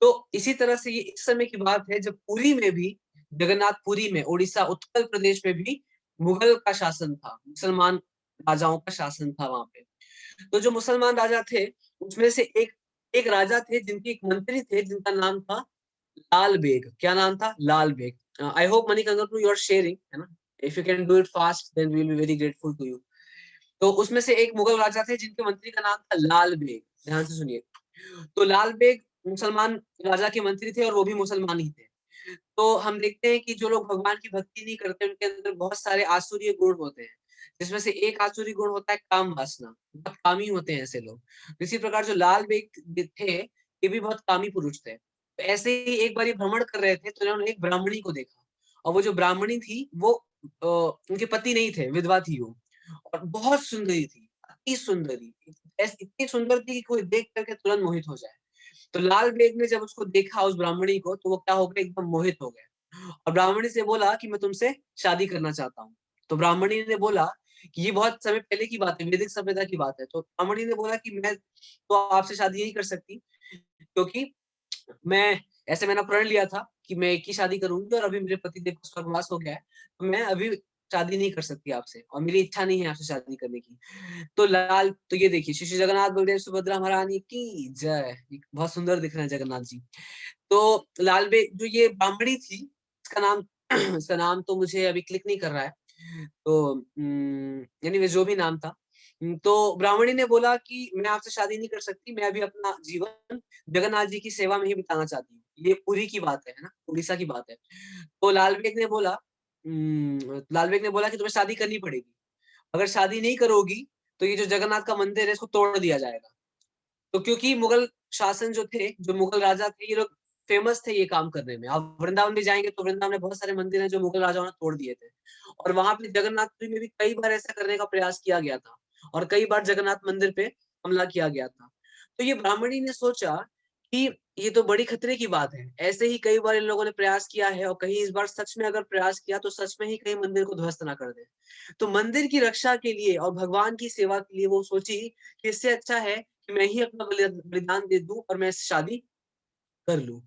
तो इसी तरह से ये इस समय की बात है जब पुरी में भी, जगन्नाथपुरी में, उड़ीसा उत्कल प्रदेश में भी मुगल का शासन था, मुसलमान राजाओं का शासन था वहां पे। तो जो मुसलमान राजा थे उसमें से एक एक राजा थे जिनके एक मंत्री थे जिनका नाम था लाल बेग। क्या नाम था? लाल बेग। आई होप मनी कंगलप्रू यू आर शेयरिंग, है ना? If you can do it fast then we will be very grateful to you. तो उसमें से एक मुगल राजा थे जिनके मंत्री का नाम था लाल बेग। ध्यान से सुनिए। तो लाल बेग मुसलमान राजा के मंत्री थे और वो भी मुसलमान ही थे। तो हम देखते हैं कि जो लोग भगवान की भक्ति नहीं करते उनके अंदर बहुत सारे आसुरीय गुण होते हैं, जिसमें से एक आसुरी गुण होता है काम वासना। बहुत कामी होते हैं ऐसे लोग। तो इसी प्रकार जो लाल बेग थे ये भी बहुत कामी पुरुष थे। तो ऐसे ही एक बार ये भ्रमण कर रहे थे तो उन्होंने एक ब्राह्मणी को देखा। और वो जो ब्राह्मणी थी वो उनके पति नहीं थे, विधवा थी वो। और बहुत सुंदरी थी, अति सुंदरी, इतनी सुंदर थी कि कोई देख करके तुरंत मोहित हो जाए। तो लाल बेग ने जब उसको देखा, उस ब्राह्मणी को, तो वो क्या हो गए, एकदम मोहित हो गए। और ब्राह्मणी से बोला कि मैं तुमसे शादी करना चाहता हूँ। तो ब्राह्मणी ने बोला कि ये बहुत समय पहले की बात है, वैदिक सभ्यता की बात है। तो ब्राह्मणी ने बोला कि मैं तो आपसे शादी नहीं कर सकती, क्योंकि मैं ऐसे मैंने प्रण लिया था कि मैं एक ही शादी करूँगी और अभी मेरे पतिदेव का स्वर्गवास हो गया है, तो मैं अभी शादी नहीं कर सकती आपसे और मेरी इच्छा नहीं है आपसे शादी करने की। तो ये देखिए श्री श्री जगन्नाथ बलदेव सुभद्रा महारानी की जय। बहुत सुंदर दिख रहे हैं जगन्नाथ जी। तो लाल बे जो ये ब्राह्मणी थी, इसका नाम इसका नाम तो मुझे अभी क्लिक नहीं कर रहा है। तो एनीवेज़ जो भी नाम था। तो ब्राह्मणी ने बोला कि मैं आपसे शादी नहीं कर सकती, मैं अभी अपना जीवन जगन्नाथ जी की सेवा में ही बिताना चाहती हूँ। ये पुरी की बात है ना? उड़ीसा की बात है। तो लाल बेग ने बोला कि तुम्हें शादी करनी पड़ेगी। अगर शादी नहीं करोगी, तो ये जो जगन्नाथ का मंदिर है इसको तोड़ दिया जाएगा। तो क्योंकि मुगल शासन जो थे, जो मुगल राजा थे, ये लोग फेमस थे ये काम करने में। आप वृंदावन भी जाएँगे तो वृंदावन में बहुत सारे मंदिर हैं जो मुगल राजाओं ने तोड़ दिए थे। और वहाँ पे जगन्नाथपुरी में भी कई बार ऐसा करने का प्रयास किया गया था और कई बार जगन्नाथ मंदिर पे हमला किया गया था। तो ये ब्राह्मणी ने सोचा कि ये तो बड़ी खतरे की बात है। ऐसे ही कई बार इन लोगों ने प्रयास किया है और कहीं इस बार सच में अगर प्रयास किया तो सच में ही कहीं मंदिर को ध्वस्त ना कर दें। तो मंदिर की रक्षा के लिए और भगवान की सेवा के लिए वो सोची कि इससे अच्छा है कि मैं ही अपना बलिदान दे दूं और मैं शादी कर लूं।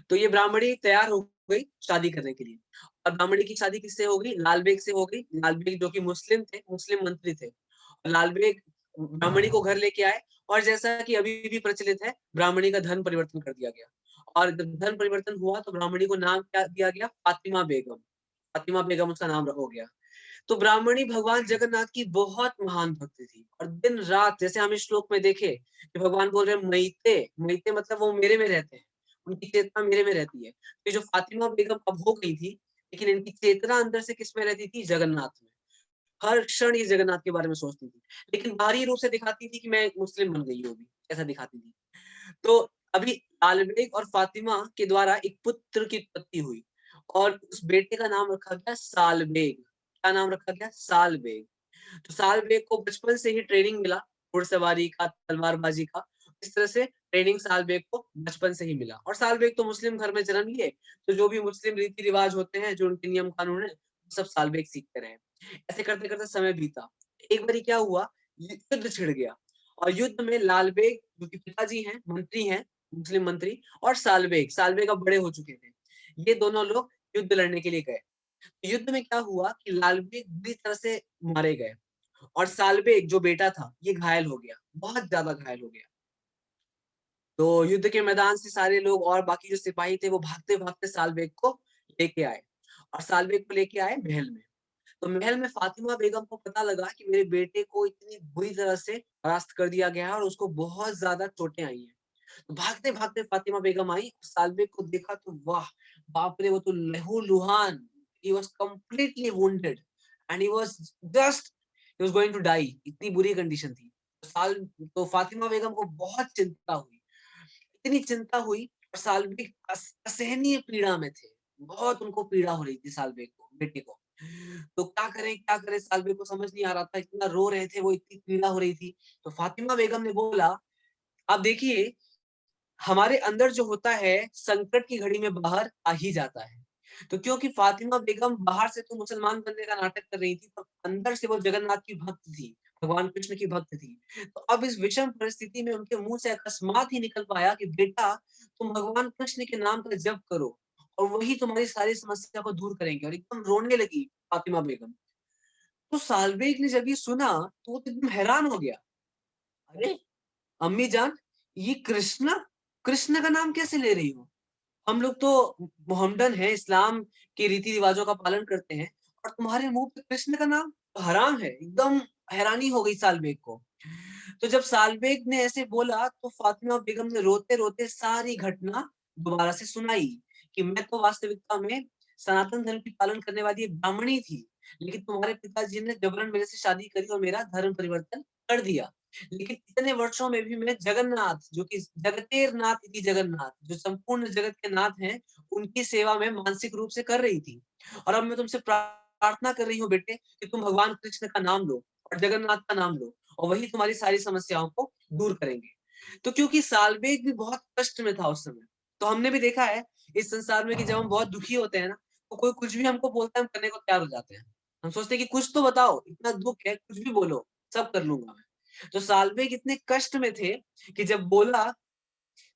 तो ये ब्राह्मणी तैयार हो गई शादी करने के लिए। और ब्राह्मणी की शादी किससे हो गई? लाल बेग से हो गई। लाल बेग जो कि मुस्लिम थे, मुस्लिम मंत्री थे। और लाल बेग ब्राह्मणी को घर लेके आए और जैसा कि अभी भी प्रचलित है, ब्राह्मणी का धर्म परिवर्तन कर दिया गया। और जब धर्म परिवर्तन हुआ तो ब्राह्मणी को नाम क्या दिया गया? फातिमा बेगम। फातिमा बेगम उसका नाम हो गया। तो ब्राह्मणी भगवान जगन्नाथ की बहुत महान भक्त थी और दिन रात जैसे हम इस श्लोक में देखे कि भगवान बोल रहे हैं मईते, मईते मतलब वो मेरे में रहते हैं, उनकी चेतना मेरे में रहती है। तो ये जो फातिमा बेगम अब हो गई थी, लेकिन इनकी चेतना अंदर से किस में रहती थी? जगन्नाथ में। हर क्षण ये जगन्नाथ के बारे में सोचती थी, लेकिन बाहरी रूप से दिखाती थी कि मैं एक मुस्लिम बन गई हूँ अभी, ऐसा दिखाती थी। तो अभी लालबेग और फातिमा के द्वारा एक पुत्र की उत्पत्ति हुई और उस बेटे का नाम रखा गया सालबेग। क्या नाम रखा गया? सालबेग। तो सालबेग को बचपन से ही ट्रेनिंग मिला घुड़सवारी का, तलवारबाजी का। इस तरह से ट्रेनिंग सालबेग को बचपन से ही मिला और सालबेग तो मुस्लिम घर में जन्म लिए, तो जो भी मुस्लिम रीति रिवाज होते हैं, जो उनके नियम कानून है, सब सालबेग सीखते रहे। ऐसे करते करते समय बीता। एक बारी क्या हुआ, युद्ध छिड़ गया और युद्ध में लालबेग जो कि पिताजी हैं, मंत्री हैं, मुस्लिम मंत्री, और सालबेग, सालबेग अब बड़े हो चुके थे, ये दोनों लोग युद्ध लड़ने के लिए गए। युद्ध में क्या हुआ कि लालबेग बुरी तरह से मारे गए और सालबेग जो बेटा था ये घायल हो गया, बहुत ज्यादा घायल हो गया। तो युद्ध के मैदान से सारे लोग और बाकी जो सिपाही थे वो भागते भागते सालबेग को लेके आए और सालबेग को लेके आए महल में। तो महल में फातिमा बेगम को पता लगा कि मेरे बेटे को इतनी बुरी तरह से परास्त कर दिया गया है और उसको बहुत ज्यादा चोटें आई हैं। तो भागते भागते फातिमा बेगम आई, सालबेग को देखा तो वाह, बाप रे, वो तो लहूलुहान, he was completely wounded and he was just he was going to die, इतनी बुरी कंडीशन थी। साल तो फातिमा बेगम को बहुत चिंता हुई, इतनी चिंता हुई और सालबेग असहनीय पीड़ा में थे। बहुत उनको पीड़ा हो रही थी सालबेग को, बेटे को। तो क्या करें, सालबेग को समझ नहीं आ रहा था, इतना रो रहे थे वो, इतनी पीड़ा हो रही थी। तो फातिमा बेगम ने बोला, आप देखिए, हमारे अंदर जो होता है संकट की घड़ी में बाहर आ ही जाता है। तो क्योंकि फातिमा बेगम बाहर से तो मुसलमान बनने का नाटक कर रही थी, पर अंदर से वो जगन्नाथ की भक्त थी, भगवान कृष्ण की भक्त थी। तो अब इस विषम परिस्थिति में उनके मुंह से अकस्मात ही निकल पाया कि बेटा, तुम भगवान कृष्ण के नाम का जप करो और वही तुम्हारी सारी समस्या को दूर करेंगे। और एकदम रोने लगी फातिमा बेगम। तो सालबेग ने जब ये सुना तो वो तो एकदम हैरान हो गया। अरे अम्मी जान, ये कृष्णा, कृष्ण का नाम कैसे ले रही हो? हम लोग तो मोहम्मडन हैं, इस्लाम के रीति रिवाजों का पालन करते हैं और तुम्हारे मुंह पे कृष्ण का नाम तो हराम है। एकदम हैरानी हो गई सालबेग को। तो जब सालबेग ने ऐसे बोला तो फातिमा बेगम ने रोते रोते सारी घटना दोबारा से सुनाई कि मैं तो वास्तविकता में सनातन धर्म की पालन करने वाली एक ब्राह्मणी थी, लेकिन तुम्हारे पिताजी ने जबरन मेरे से शादी करी और मेरा धर्म परिवर्तन कर दिया। लेकिन इतने वर्षों में भी मैं जगन्नाथ, जो कि जगतेर नाथ इति जगन्नाथ, जो संपूर्ण जगत के नाथ हैं, उनकी सेवा में मानसिक रूप से कर रही थी। और अब मैं तुमसे प्रार्थना कर रही हूँ बेटे कि तुम भगवान कृष्ण का नाम लो और जगन्नाथ का नाम लो और वही तुम्हारी सारी समस्याओं को दूर करेंगे। तो क्योंकि सालबेग भी बहुत कष्ट में था उस समय, तो हमने भी देखा है इस संसार में कि जब हम बहुत दुखी होते हैं ना, तो कोई कुछ भी हमको बोलता है, हम करने को तैयार हो जाते हैं। हम सोचते हैं कि कुछ तो बताओ, इतना दुख है, कुछ भी बोलो, सब कर लूंगा मैं। तो सालबेग इतने कष्ट में थे कि जब बोला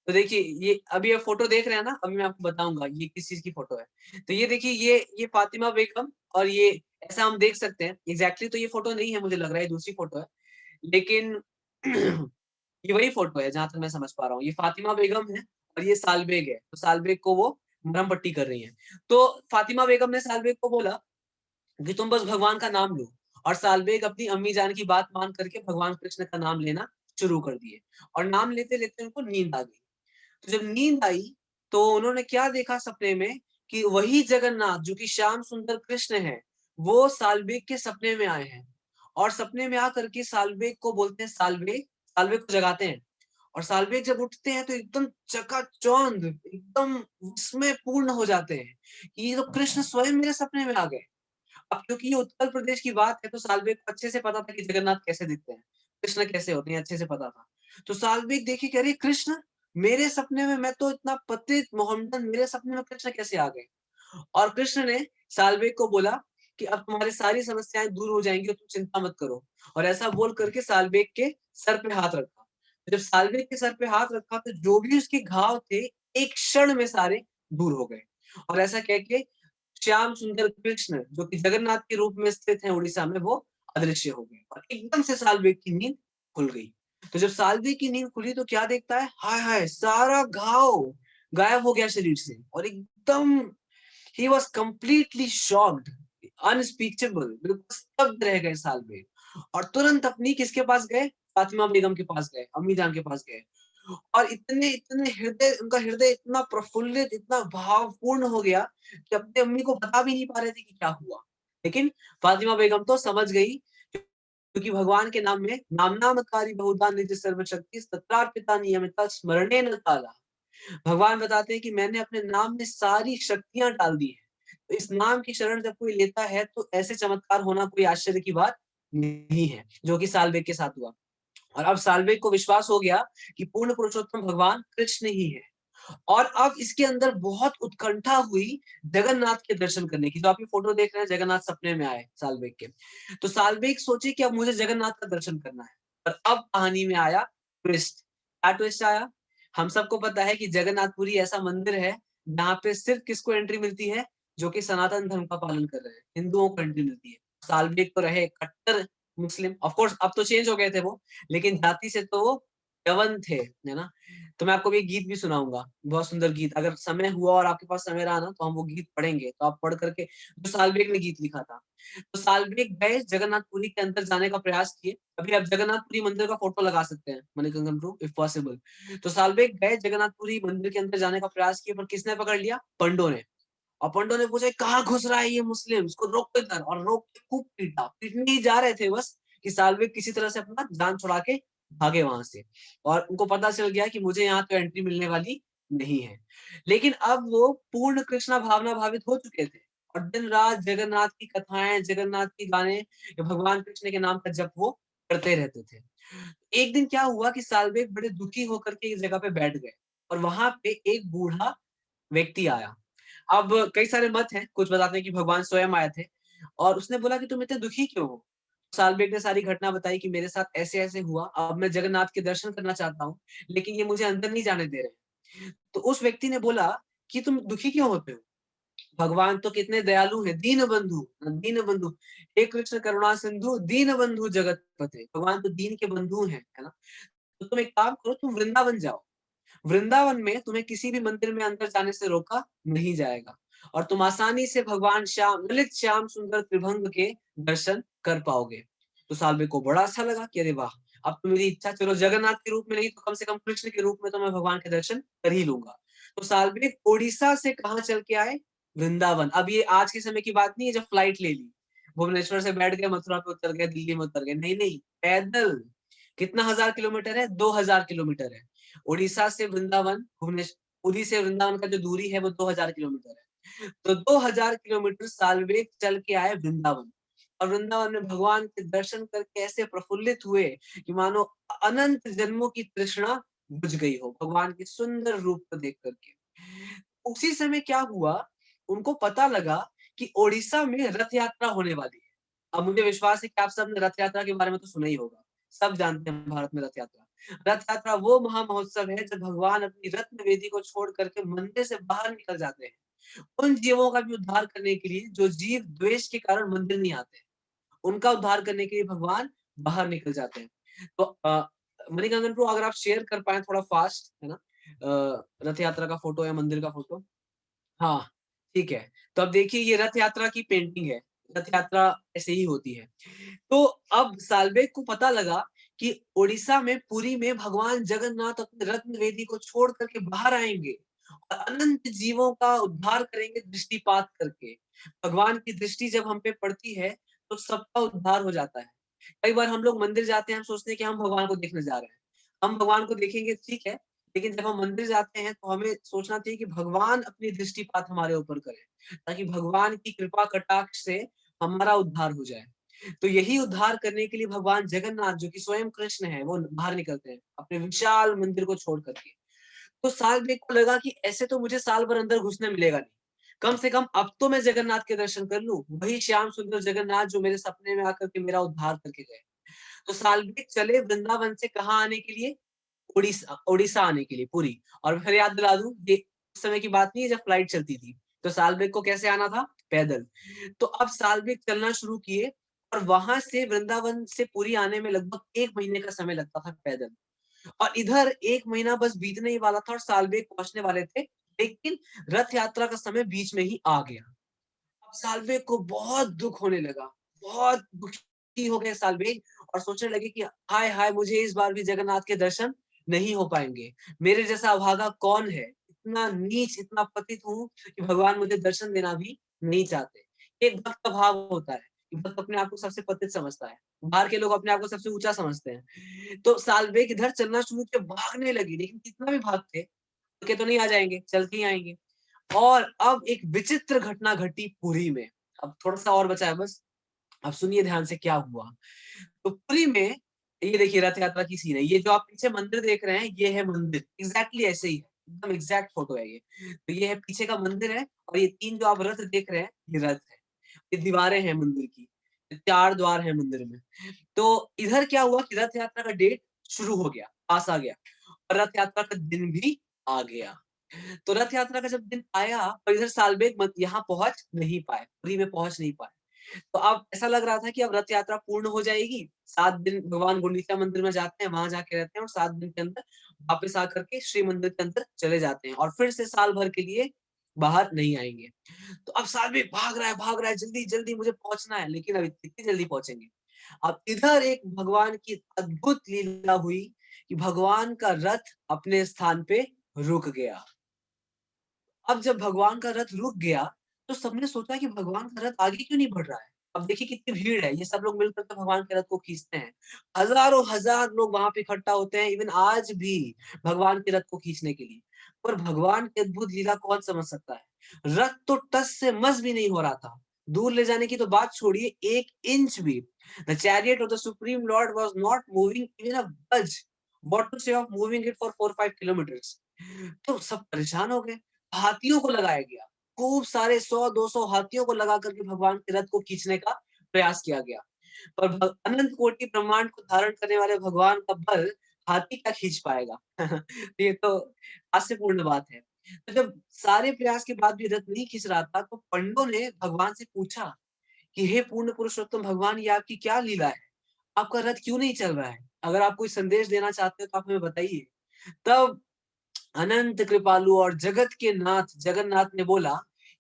तो देखिए ये अभी आप फोटो देख रहे हैं ना, अभी मैं आपको बताऊंगा ये किस चीज की फोटो है। तो ये देखिए ये फातिमा बेगम, और ये ऐसा हम देख सकते हैं एग्जैक्टली। तो ये फोटो नहीं है, मुझे लग रहा है दूसरी फोटो है, लेकिन ये वही फोटो है जहां तक मैं समझ पा रहा हूँ। ये फातिमा बेगम है और ये सालबेग है। तो सालबेग को वो मरहम पट्टी कर रही है। तो फातिमा बेगम ने सालबेग को बोला कि तुम बस भगवान का नाम लो, और सालबेग अपनी अम्मी जान की बात मान करके भगवान कृष्ण का नाम लेना शुरू कर दिए। और नाम लेते लेते उनको नींद आ गई। तो जब नींद आई तो उन्होंने क्या देखा सपने में, कि वही जगन्नाथ जो कि श्याम सुंदर कृष्ण है, वो सालबेग के सपने में आए हैं। और सपने में आकर के सालबेग को बोलते हैं सालबेग, सालबेग को जगाते हैं। और सालबेग जब उठते हैं तो एकदम चकाचौंध, एकदम उसमें पूर्ण हो जाते हैं कि ये तो कृष्ण स्वयं मेरे सपने में आ गए। अब क्योंकि ये उत्तर प्रदेश की बात है तो सालबेग को अच्छे से पता था कि जगन्नाथ कैसे दिखते हैं, कृष्ण कैसे होते हैं, अच्छे से पता था। तो सालबेग देखिए कह रही कृष्ण मेरे सपने में, मैं तो इतना पतित मोहम्मदन, मेरे सपने में कृष्ण कैसे आ गए। और कृष्ण ने सालबेग को बोला कि अब तुम्हारी सारी समस्याएं दूर हो जाएंगी और तुम चिंता मत करो। और ऐसा बोल करके सालबेग के सर पे हाथ रखा। जब सालबेग के सर पे हाथ रखा तो जो भी उसके घाव थे एक क्षण में सारे दूर हो गए। और ऐसा कह के श्याम सुंदर कृष्ण जो कि जगन्नाथ के रूप में स्थित है उड़ीसा में, वो अदृश्य हो गए और एकदम से सालबेग की नींद खुल गई। तो जब सालबेग की नींद खुली तो क्या देखता है, हाय हाय सारा घाव गायब हो गया शरीर से, और एकदम ही वॉज कंप्लीटली शॉक्ड, अनस्पीचेबल, बिल्कुल स्तब्ध रह गए सालबेग। और तुरंत अपनी किसके पास गए, फातिमा बेगम के पास गए, अम्मी जान के पास गए। और इतने इतने हृदय, उनका हृदय इतना प्रफुल्लित, इतना भावपूर्ण हो गया कि अपनी अम्मी को बता भी नहीं पा रहे थे कि क्या हुआ। लेकिन फातिमा बेगम तो समझ गई, क्योंकि भगवान के नाम में नाम नामकारी बहुधा निज सर्वशक्ति तत्रार्पिता नियमिता स्मरणे न काला। भगवान बताते हैं कि मैंने अपने नाम में सारी शक्तियां डाल दी है। तो इस नाम की शरण जब कोई लेता है तो ऐसे चमत्कार होना कोई आश्चर्य की बात नहीं है, जो कि सालबेग के साथ हुआ। और अब सालबेग को विश्वास हो गया कि पूर्ण पुरुषोत्तम भगवान कृष्ण ही है। और अब इसके अंदर बहुत उत्कंठा हुई जगन्नाथ के दर्शन करने की। जो आप ये फोटो देख रहे हैं, जगन्नाथ सपने में आए सालबेग के। तो सालबेग सोचे कि अब मुझे जगन्नाथ का दर्शन करना है। और अब कहानी में आया ट्विस्ट। क्या ट्विस्ट आया, हम सबको पता है कि जगन्नाथपुरी ऐसा मंदिर है जहाँ पे सिर्फ किसको एंट्री मिलती है, जो कि सनातन धर्म का पालन कर रहे हैं, हिंदुओं को एंट्री मिलती है। सालबेग तो रहे कट्टर मुस्लिम, ऑफ कोर्स अब तो चेंज हो गए थे वो, लेकिन जाति से तो वो यवन थे, है ना। तो मैं आपको भी एक गीत भी सुनाऊंगा, बहुत सुंदर गीत। अगर समय हुआ और आपके पास समय रहा ना तो हम वो गीत पढ़ेंगे, तो आप पढ़ करके, जो सालबेग ने गीत लिखा था। तो सालबेग गए जगन्नाथपुरी के अंदर जाने का प्रयास किए। अभी आप जगन्नाथपुरी मंदिर का फोटो लगा सकते हैं, मणिकंगन प्रो इफ पॉसिबल। तो सालबेग गए जगन्नाथपुरी मंदिर के अंदर जाने का प्रयास किए, पर किसने पकड़ लिया, पंडो ने। और पंडो ने पूछा कहाँ घुस रहा है ये मुस्लिम, इसको रोको इधर। और रोक के खूब पीटा, पीटने ही जा रहे थे बस कि सालबेग किसी तरह से अपना जान छुड़ा के भागे वहां से। और उनको पता चल गया कि मुझे यहाँ तो एंट्री मिलने वाली नहीं है। लेकिन अब वो पूर्ण कृष्णा भावना भावित हो चुके थे, और दिन रात जगन्नाथ की कथाएं, जगन्नाथ की गाने, भगवान कृष्ण के नाम का जप वो करते रहते थे। एक दिन क्या हुआ कि सालबेग बड़े दुखी होकर के एक जगह पे बैठ गए, और वहां पे एक बूढ़ा व्यक्ति आया। अब कई सारे मत हैं, कुछ बताते हैं कि भगवान स्वयं आए थे। और उसने बोला कि तुम इतने दुखी क्यों हो। सालबेग ने सारी घटना बताई कि मेरे साथ ऐसे ऐसे हुआ, अब मैं जगन्नाथ के दर्शन करना चाहता हूँ, लेकिन ये मुझे अंदर नहीं जाने दे रहे। तो उस व्यक्ति ने बोला कि तुम दुखी क्यों होते हो, भगवान तो कितने दयालु है, दीन बंधु, दीन बंधु, हे कृष्ण करुणा सिंधु दीन बंधु जगत पते, भगवान तो दीन के बंधु हैं, है ना। तो तुम एक काम करो, तुम वृंदावन जाओ, वृंदावन में तुम्हें किसी भी मंदिर में अंदर जाने से रोका नहीं जाएगा, और तुम आसानी से भगवान श्याम, ललित श्याम सुंदर त्रिभंग के दर्शन कर पाओगे। तो सालबेग को बड़ा अच्छा लगा कि अरे वाह, अब तो मेरी इच्छा, चलो जगन्नाथ के रूप में नहीं तो कम से कम कृष्ण के रूप में तो मैं भगवान के दर्शन कर ही लूंगा। तो सालबेग उड़ीसा से कहाँ चल के आए, वृंदावन। अब ये आज के समय की बात नहीं है जब फ्लाइट ले ली, भुवनेश्वर से बैठ गए, मथुरा पे उतर गए, दिल्ली में उतर गए, नहीं नहीं, पैदल। कितना हजार किलोमीटर है, 2000 किलोमीटर है। उड़ीसा से वृंदावन, भुवनेश्वर, उड़ी से वृंदावन का जो दूरी है वो 2000 किलोमीटर है। तो 2000 किलोमीटर सालबेग चल के आए वृंदावन। और वृंदावन में भगवान के दर्शन करके ऐसे प्रफुल्लित हुए कि मानो अनंत जन्मों की तृष्णा बुझ गई हो भगवान के सुंदर रूप को देख करके। उसी समय क्या हुआ, उनको पता लगा कि ओडिशा में रथ यात्रा होने वाली है। अब मुझे विश्वास है कि आप सब ने रथ यात्रा के बारे में तो सुना ही होगा, सब जानते हैं भारत में रथ यात्रा। रथ यात्रा वो महामहोत्सव है जब भगवान अपनी रत्न वेदी को छोड़ करके मंदिर से बाहर निकल जाते हैं। उन जीवों का भी उद्धार करने के लिए जो जीव द्वेष के कारण मंदिर नहीं आते, उनका उद्धार करने के लिए भगवान बाहर निकल जाते हैं। तो मणिकंदन प्रो, अगर आप शेयर कर पाएँ थोड़ा फास्ट, है ना? रथ यात्रा का फोटो या मंदिर का फोटो। हाँ, ठीक है। तो अब देखिए ये रथ यात्रा की पेंटिंग है। रथ यात्रा ऐसे ही होती है। तो अब साल्वेग को पता लगा कि ओडिशा में पुरी में भगवान जगन्नाथ अपने रत्न वेदी को छोड़ करके बाहर आएँगे और अनंत जीवों का उद्धार करेंगे दृष्टिपात करके। भगवान की दृष्टि जब हम पे पड़ती है, तो सबका उद्धार हो जाता है। कई बार हम लोग मंदिर जाते हैं, हम सोचते हैं कि हम भगवान को देखने जा रहे हैं। हम भगवान को देखेंगे, ठीक है, लेकिन जब हम मंदिर जाते हैं तो हमें सोचना चाहिए कि भगवान अपनी दृष्टिपात हमारे ऊपर करें, ताकि भगवान की कृपा कटाक्ष से हमारा उद्धार हो जाए। तो यही उद्धार करने के लिए भगवान जगन्नाथ, जो कि स्वयं कृष्ण हैं, वो बाहर निकलते हैं, अपने विशाल मंदिर को छोड़ करके। तो सालबेग को लगा कि ऐसे तो मुझे साल भर अंदर घुसने मिलेगा नहीं। कम से कम अब तो मैं जगन्नाथ के दर्शन कर लूँ, वही श्याम सुंदर जगन्नाथ जो मेरे सपने में आकर के मेरा उद्धार करके गए। तो साल्वेग चले वृंदावन से कहाँ आने के लिए? उड़ीसा उड़ीसा आने के लिए, पुरी। और फिर याद दिला दूँ, ये उस समय की बात नहीं है जब फ्लाइट चलती थी। तो साल्वेग को कैसे आना था? पैदल। तो अब साल्वेग चलना शुरू किए और वहां से वृंदावन से पुरी आने में लगभग 1 महीने का समय लगता था पैदल। और इधर 1 महीना बस बीतने ही वाला था और साल्वेग पहुंचने वाले थे, लेकिन रथ यात्रा का समय बीच में ही आ गया। अब साल्वेग को बहुत दुःख होने लगा, बहुत दुखी हो गए साल्वेग और सोचने लगे कि हाय हाय, मुझे इस बार भी जगन्नाथ के दर्शन नहीं हो पाएँगे। मेरे जैसा अभागा कौन है? इतना नीच, इतना पतित हूँ कि भगवान मुझे दर्शन देना भी नहीं चाहते। एक भक्त का भाव होता है कि भक्त अपने आप को सबसे पतित समझता है। बाहर के लोग अपने आप को सबसे ऊँचा समझते हैं। तो साल्वेग इधर चलना शुरू किया, भागने लगी, लेकिन कितना भी भागते, के तो नहीं आ जाएँगे, चल के ही आएँगे। और अब एक विचित्र घटना घटी पुरी में। अब थोड़ा-सा और बचा है बस। अब सुनिए ध्यान से क्या हुआ। तो पुरी में ये देखिए रथ यात्रा की सीन है। ये जो आप पीछे मंदिर देख रहे हैं, ये है मंदिर। एग्ज़ैक्टली ऐसे ही है। एकदम एग्ज़ैक्ट फ़ोटो है ये। तो ये है पीछे का मंदिर है और ये 3 जो आप रथ देख रहे हैं, ये रथ है। ये दीवारें हैं मंदिर की। 4 द्वार हैं मंदिर में। तो इधर क्या हुआ कि रथ यात्रा का डेट शुरू हो गया, पास आ गया और रथ यात्रा का दिन भी आ गया। तो रथ यात्रा का जब दिन आया और इधर सालबेग यहाँ पहुंच नहीं पाए, पुरी में पहुंच नहीं पाए। तो अब ऐसा लग रहा था कि अब रथ यात्रा पूर्ण हो जाएगी। 7 दिन भगवान गुंडीचा मंदिर में जाते हैं, वहां जाके रहते हैं और 7 दिन के अंदर वापस आकर के श्री मंदिर के अंदर चले जाते हैं और फिर से साल भर के लिए बाहर नहीं आएंगे। तो अब सालबेग भाग रहा है, जल्दी जल्दी मुझे पहुंचना है, लेकिन अब कितनी जल्दी पहुंचेंगे। अब इधर एक भगवान की अद्भुत लीला हुई कि भगवान का रथ अपने स्थान पे रुक गया। अब जब भगवान का रथ रुक गया, तो सबने सोचा कि भगवान का रथ आगे क्यों नहीं बढ़ रहा है? अब देखिए कितनी भीड़ है, ये सब लोग मिलकर के भगवान के रथ को खींचते हैं। हज़ारों हजार लोग वहाँ पे इकट्ठा होते हैं, इवन आज भी भगवान के रथ को खींचने के लिए। पर भगवान की अद्भुत लीला कौन समझ सकता है? रथ तो टस से मस भी नहीं हो रहा था। दूर ले जाने की तो बात छोड़िए, 1 इंच भी। The chariot of the supreme Lord was not moving even अ बज, व्हाट टू से of moving it for 4-5 kilometres. तो सब परेशान हो गए। हाथियों को लगाया गया। खूब सारे 100-200 हाथियों को लगा करके भगवान के रथ को खींचने का प्रयास किया गया। पर अनंत कोटि ब्रह्मांड को धारण करने वाले भगवान का बल हाथी क्या खींच पाएगा? ये तो हास्यपूर्ण बात है। तो जब सारे प्रयास के बाद भी रथ नहीं खींच रहा था, तो पंडों ने भगवान से पूछा कि हे पूर्ण पुरुषोत्तम भगवान, ये आपकी क्या लीला है? आपका रथ क्यों नहीं चल रहा है? अगर आप कोई संदेश देना चाहते हो तो आप हमें बताइए। तब अनंत कृपालु और जगत के नाथ जगन्नाथ ने बोला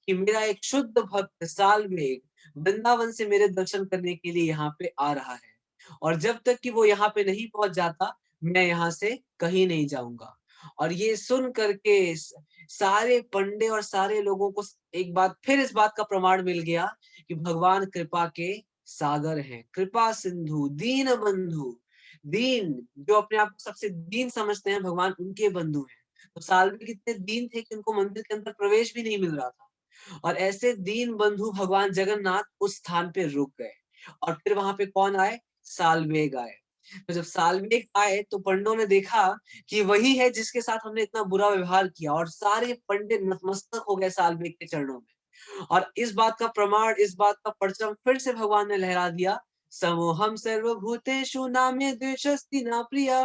कि मेरा एक शुद्ध भक्त सालमेघ वृंदावन से मेरे दर्शन करने के लिए यहाँ पे आ रहा है और जब तक कि वो यहाँ पे नहीं पहुंच जाता, मैं यहाँ से कहीं नहीं जाऊंगा। और ये सुन करके सारे पंडे और सारे लोगों को एक बात फिर इस बात का प्रमाण मिल गया कि भगवान कृपा के सागर हैं, कृपा सिंधु दीन बंधु। दीन, जो अपने आप को सबसे दीन समझते हैं, भगवान उनके बंधु हैं। तो साल में कितने दीन थे कि उनको मंदिर के अंदर प्रवेश भी नहीं मिल रहा था और ऐसे दीन बंधु भगवान जगन्नाथ उस स्थान पे रुक गए और फिर वहां पे कौन आए? सालमेघ आए। तो जब सालमेघ आए तो पंडों ने देखा कि वही है जिसके साथ हमने इतना बुरा व्यवहार किया और सारे पंडित नतमस्तक हो गए सालमेघ के चरणों में। और इस बात का प्रमाण, इस बात का परचम फिर से भगवान ने लहरा दिया, समोहम सर्वभूतेषु नामे द्वेषस्ति न प्रिया।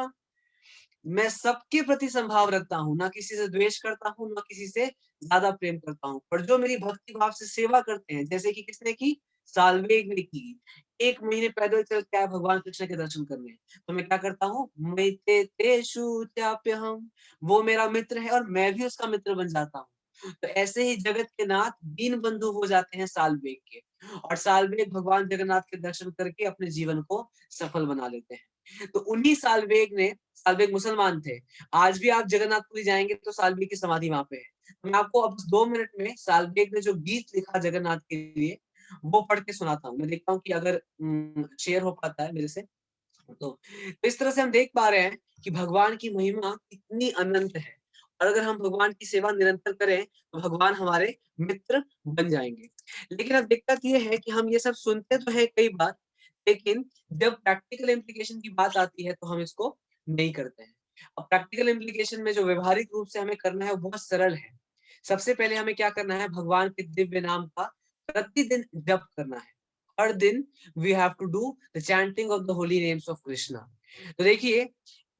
मैं सबके प्रति संभाव रखता हूँ, ना किसी से द्वेष करता हूँ, ना किसी से ज्यादा प्रेम करता हूँ। पर जो मेरी भक्ति भाव से सेवा करते हैं, जैसे कि किसने की? साल्वेग ने की। 1 महीने पैदल चल के आया भगवान कृष्ण के दर्शन करने। तो मैं क्या करता हूँ? मैते तेषु चाप्यहम्, वो मेरा मित्र है और मैं भी उसका मित्र बन जाता हूँ। तो ऐसे ही जगत के नाथ दीन बंधु हो जाते हैं साल्वेग के, और साल्वेग भगवान जगन्नाथ के दर्शन करके अपने जीवन को सफल बना लेते हैं। तो उन्हीं साल्वेग मुसलमान थे। आज भी आप जगन्नाथपुरी जाएँगे तो साल्वेग की समाधि वहाँ पे है। तो मैं आपको अब 2 मिनट में साल्वेग ने जो गीत लिखा जगन्नाथ के लिए, वो पढ़ के सुनाता हूँ। मैं देखता हूँ कि अगर शेयर हो पाता है मेरे से। तो इस तरह से हम देख पा रहे हैं कि भगवान की महिमा कितनी अनंत है, और अगर हम भगवान की सेवा निरंतर करें तो भगवान हमारे मित्र बन जाएंगे। लेकिन अब दिक्कत ये है कि हम ये सब सुनते तो है कई बार, लेकिन जब प्रैक्टिकल इम्प्लीकेशन की बात आती है तो हम इसको नहीं करते हैं। अब प्रैक्टिकल इम्प्लीकेशन में जो व्यवहारिक रूप से हमें करना है वो बहुत सरल है। सबसे पहले हमें क्या करना है? भगवान के दिव्य नाम का प्रतिदिन जप करना है। हर दिन we have to do the chanting of the holy names of Krishna। तो देखिए,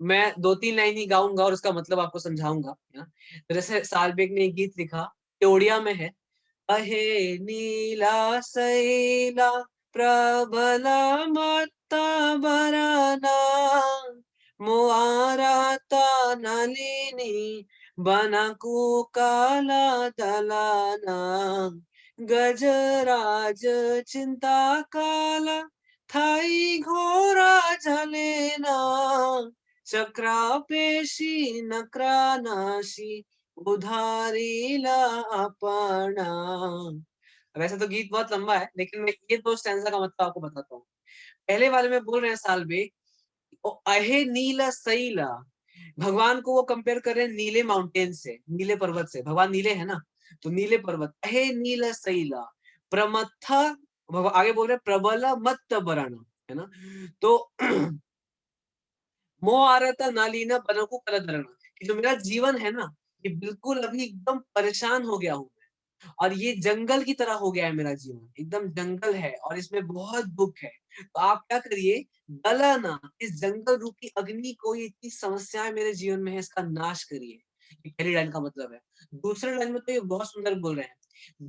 मैं 2-3 लाइन ही गाऊंगा और उसका मतलब आपको समझाऊंगा। तो जैसे साल्वेग ने एक गीत लिखा, ये ओडिया में है। अहे नीला शैला प्रबल मत्ता बरना, मुआराता नलिनी बनकु काला दलाना, गजराज चिंता काला थाई घोरा झलेना, चक्रा पेशी नकरा नाशी उधारीला अपना। वैसे तो गीत बहुत लंबा है, लेकिन मैं ये 2 स्टैन्ज़ा का मतलब आपको बताता हूँ। पहले वाले में बोल रहे हैं साल्वे, ओ अहे नीला सैला, भगवान को वो कंपेयर कर रहे हैं नीले माउंटेन से, नीले पर्वत से। भगवान नीले है ना, तो नीले पर्वत। अहे नीला सैला प्रमत्था, आगे बोल रहे हैं प्रबला मत्त बराना, है ना? तो मोह आ रहा था नालीना बनकु कलदरना, कि जो मेरा जीवन है ना, ये बिल्कुल अभी एकदम परेशान हो गया हूँ मैं, और ये जंगल की तरह हो गया है मेरा जीवन, एकदम जंगल है और इसमें बहुत दुख है। तो आप क्या करिए? गला ना, इस जंगल रूपी अग्नि को, ये इतनी समस्याएं मेरे जीवन में है, इसका नाश करिए। ये पहली लाइन का मतलब है। दूसरे लाइन में तो ये बहुत सुंदर बोल रहे हैं,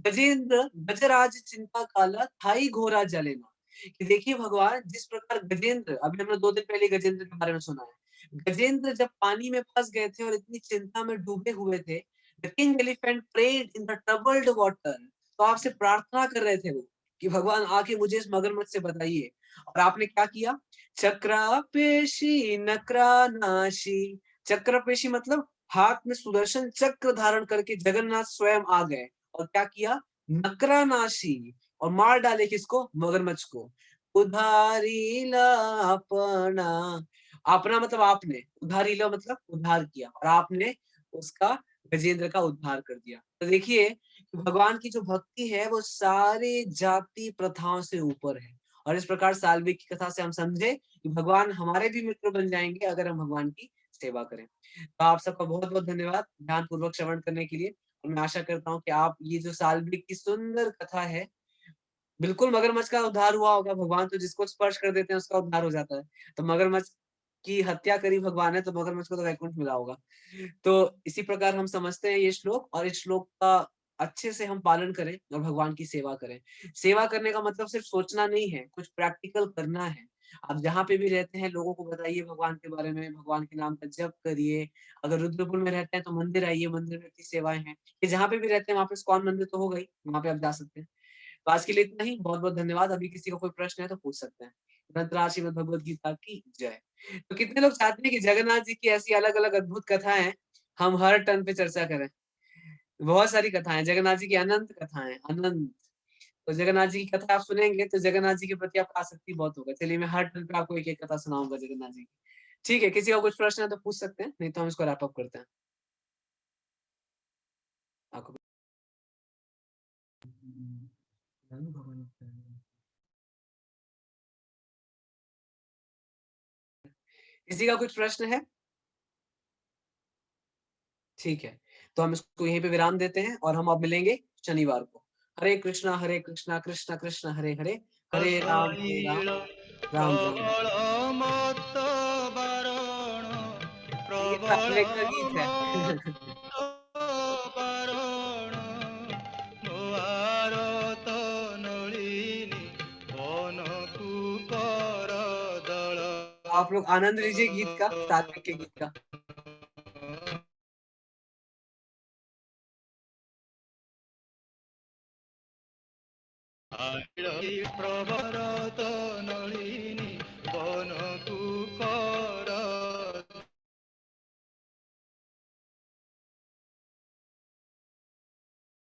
गजेंद्र गजराज चिंता काला थाई घोरा जलेना, कि देखिए भगवान जिस प्रकार गजेंद्र, अभी हमने 2 दिन पहले गजेंद्र के बारे में सुना है। गजेंद्र जब पानी में फंस गए थे और इतनी चिंता में डूबे हुए थे, the king elephant prayed in the troubled water, तो आपसे प्रार्थना कर रहे थे वो कि भगवान आके मुझे इस मगरमच्छ से बताइए। और आपने क्या किया? चक्रापेशी नक्रानाशी, चक्रपेशी मतलब हाथ में सुदर्शन चक्र धारण करके जगन्नाथ स्वयं आ गए और क्या किया? नक्रानाशी, और मार डाले किसको? मगरमच्छ को। उधारी ला अपना, अपना मतलब आपने, उधारी ला मतलब उद्धार किया, और आपने उसका, गजेंद्र का उद्धार कर दिया। तो देखिए कि भगवान की जो भक्ति है वो सारे जाति प्रथाओं से ऊपर है, और इस प्रकार साल्विक की कथा से हम समझे कि भगवान हमारे भी मित्र बन जाएंगे अगर हम भगवान की सेवा करें। तो आप सबका बहुत बहुत धन्यवाद ध्यान पूर्वक श्रवण करने के लिए, और मैं आशा करता हूँ कि आप ये जो साल्विक की सुंदर कथा है, बिल्कुल मगरमच्छ का उद्धार हुआ होगा। भगवान तो जिसको स्पर्श कर देते हैं उसका उद्धार हो जाता है। तो मगरमच्छ की हत्या करी भगवान ने, तो मगरमच्छ को तो वैकुंठ मिला होगा। तो इसी प्रकार हम समझते हैं ये श्लोक, और इस श्लोक का अच्छे से हम पालन करें और भगवान की सेवा करें। सेवा करने का मतलब सिर्फ सोचना नहीं है, कुछ प्रैक्टिकल करना है। आप जहाँ पे भी रहते हैं लोगों को बताइए भगवान के बारे में, भगवान के नाम का जप करिए। अगर रुद्रपुर में रहते हैं तो मंदिर आइए, मंदिर में की सेवाएं हैं। ये जहाँ पे भी रहते हैं वहाँ पे इस्कॉन मंदिर तो हो गई, वहाँ पे आप जा सकते हैं। तो आज के लिए इतना ही, बहुत बहुत धन्यवाद। अभी किसी का कोई प्रश्न है तो पूछ सकते हैं। ग्रंथराज श्रीमद् भगवद गीता की जय। तो कितने लोग चाहते हैं कि जगन्नाथ जी की ऐसी अलग अलग अद्भुत कथाएं हम हर टर्न पे चर्चा करें? बहुत सारी कथाएं, जगन्नाथ जी की अनंत कथाएं, अनंत। तो जगन्नाथ जी की कथा आप सुनेंगे तो जगन्नाथ जी के प्रति आपका आसक्ति बहुत होगा। चलिए मैं हर टर्न पे आपको एक एक कथा सुनाऊंगा जगन्नाथ जी की। ठीक है, किसी का कुछ प्रश्न है तो पूछ सकते हैं, नहीं तो हम इसको रैप अप करते हैं। आपको किसी का कुछ प्रश्न है? ठीक है, तो हम इसको यहीं पे विराम देते हैं और हम अब मिलेंगे शनिवार को। हरे कृष्णा कृष्ण कृष्ण हरे हरे, हरे राम हरे राम, ଶୈଳ राम राम। ପ୍ରବଳ ମତ ବାରଣ रामले का गीत है। आप लोग आनंद लीजिए गीत का, सात्विक के गीत का। प्रवर तो नलिनी बन